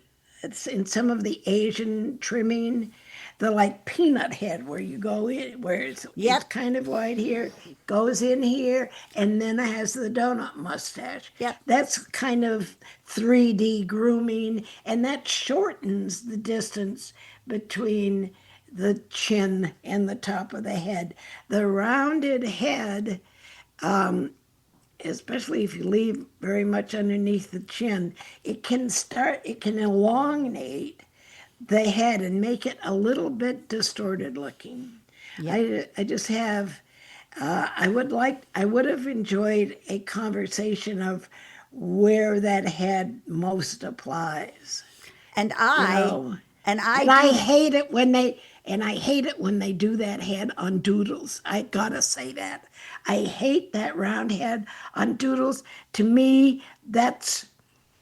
[SPEAKER 2] it's in some of the Asian trimming, the like peanut head where you go in where it's kind of wide here, goes in here, and then it has the donut mustache.
[SPEAKER 1] Yep.
[SPEAKER 2] That's kind of 3D grooming, and that shortens the distance between the chin and the top of the head. The rounded head, especially if you leave very much underneath the chin, it can elongate the head and make it a little bit distorted looking.
[SPEAKER 1] Yep.
[SPEAKER 2] I just have, I would have enjoyed a conversation of where that head most applies.
[SPEAKER 1] And I
[SPEAKER 2] hate it when they do that head on doodles. I gotta say that. I hate that round head on doodles. To me,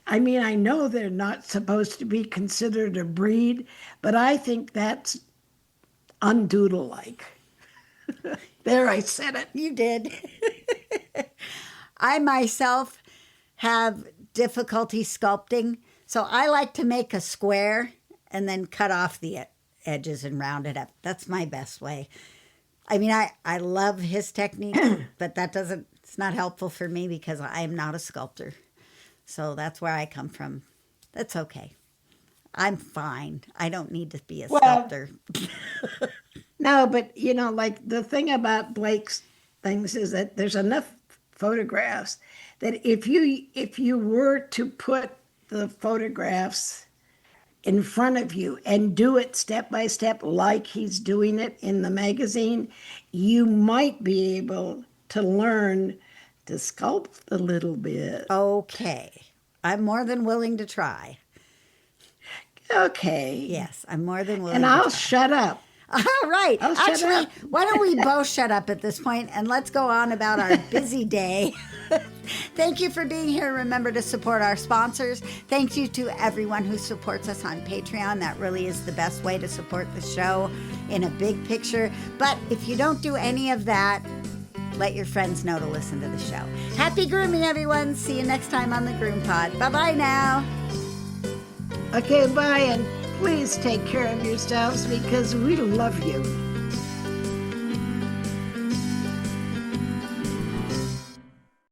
[SPEAKER 2] I know they're not supposed to be considered a breed, but I think that's undoodle-like. There, I said it.
[SPEAKER 1] You did. I myself have difficulty sculpting, so I like to make a square and then cut off the edges and round it up. That's my best way. I love his technique, but it's not helpful for me because I'm not a sculptor. So that's where I come from. That's okay. I'm fine. I don't need to be a sculptor.
[SPEAKER 2] No, but like the thing about Blake's things is that there's enough photographs that if you were to put the photographs in front of you and do it step by step like he's doing it in the magazine, you might be able to learn to sculpt a little bit.
[SPEAKER 1] Okay. I'm more than willing to try.
[SPEAKER 2] Okay.
[SPEAKER 1] Yes, I'm more than willing
[SPEAKER 2] And
[SPEAKER 1] to
[SPEAKER 2] I'll
[SPEAKER 1] try.
[SPEAKER 2] shut up.
[SPEAKER 1] All right.
[SPEAKER 2] I'll shut
[SPEAKER 1] Actually,
[SPEAKER 2] up.
[SPEAKER 1] why don't we both shut up at this point and let's go on about our busy day. Thank you for being here. Remember to support our sponsors. Thank you to everyone who supports us on Patreon. That really is the best way to support the show in a big picture. But if you don't do any of that, let your friends know to listen to the show. Happy grooming, everyone. See you next time on the GroomPod. Bye-bye now.
[SPEAKER 2] Okay, bye, and please take care of yourselves because we love you.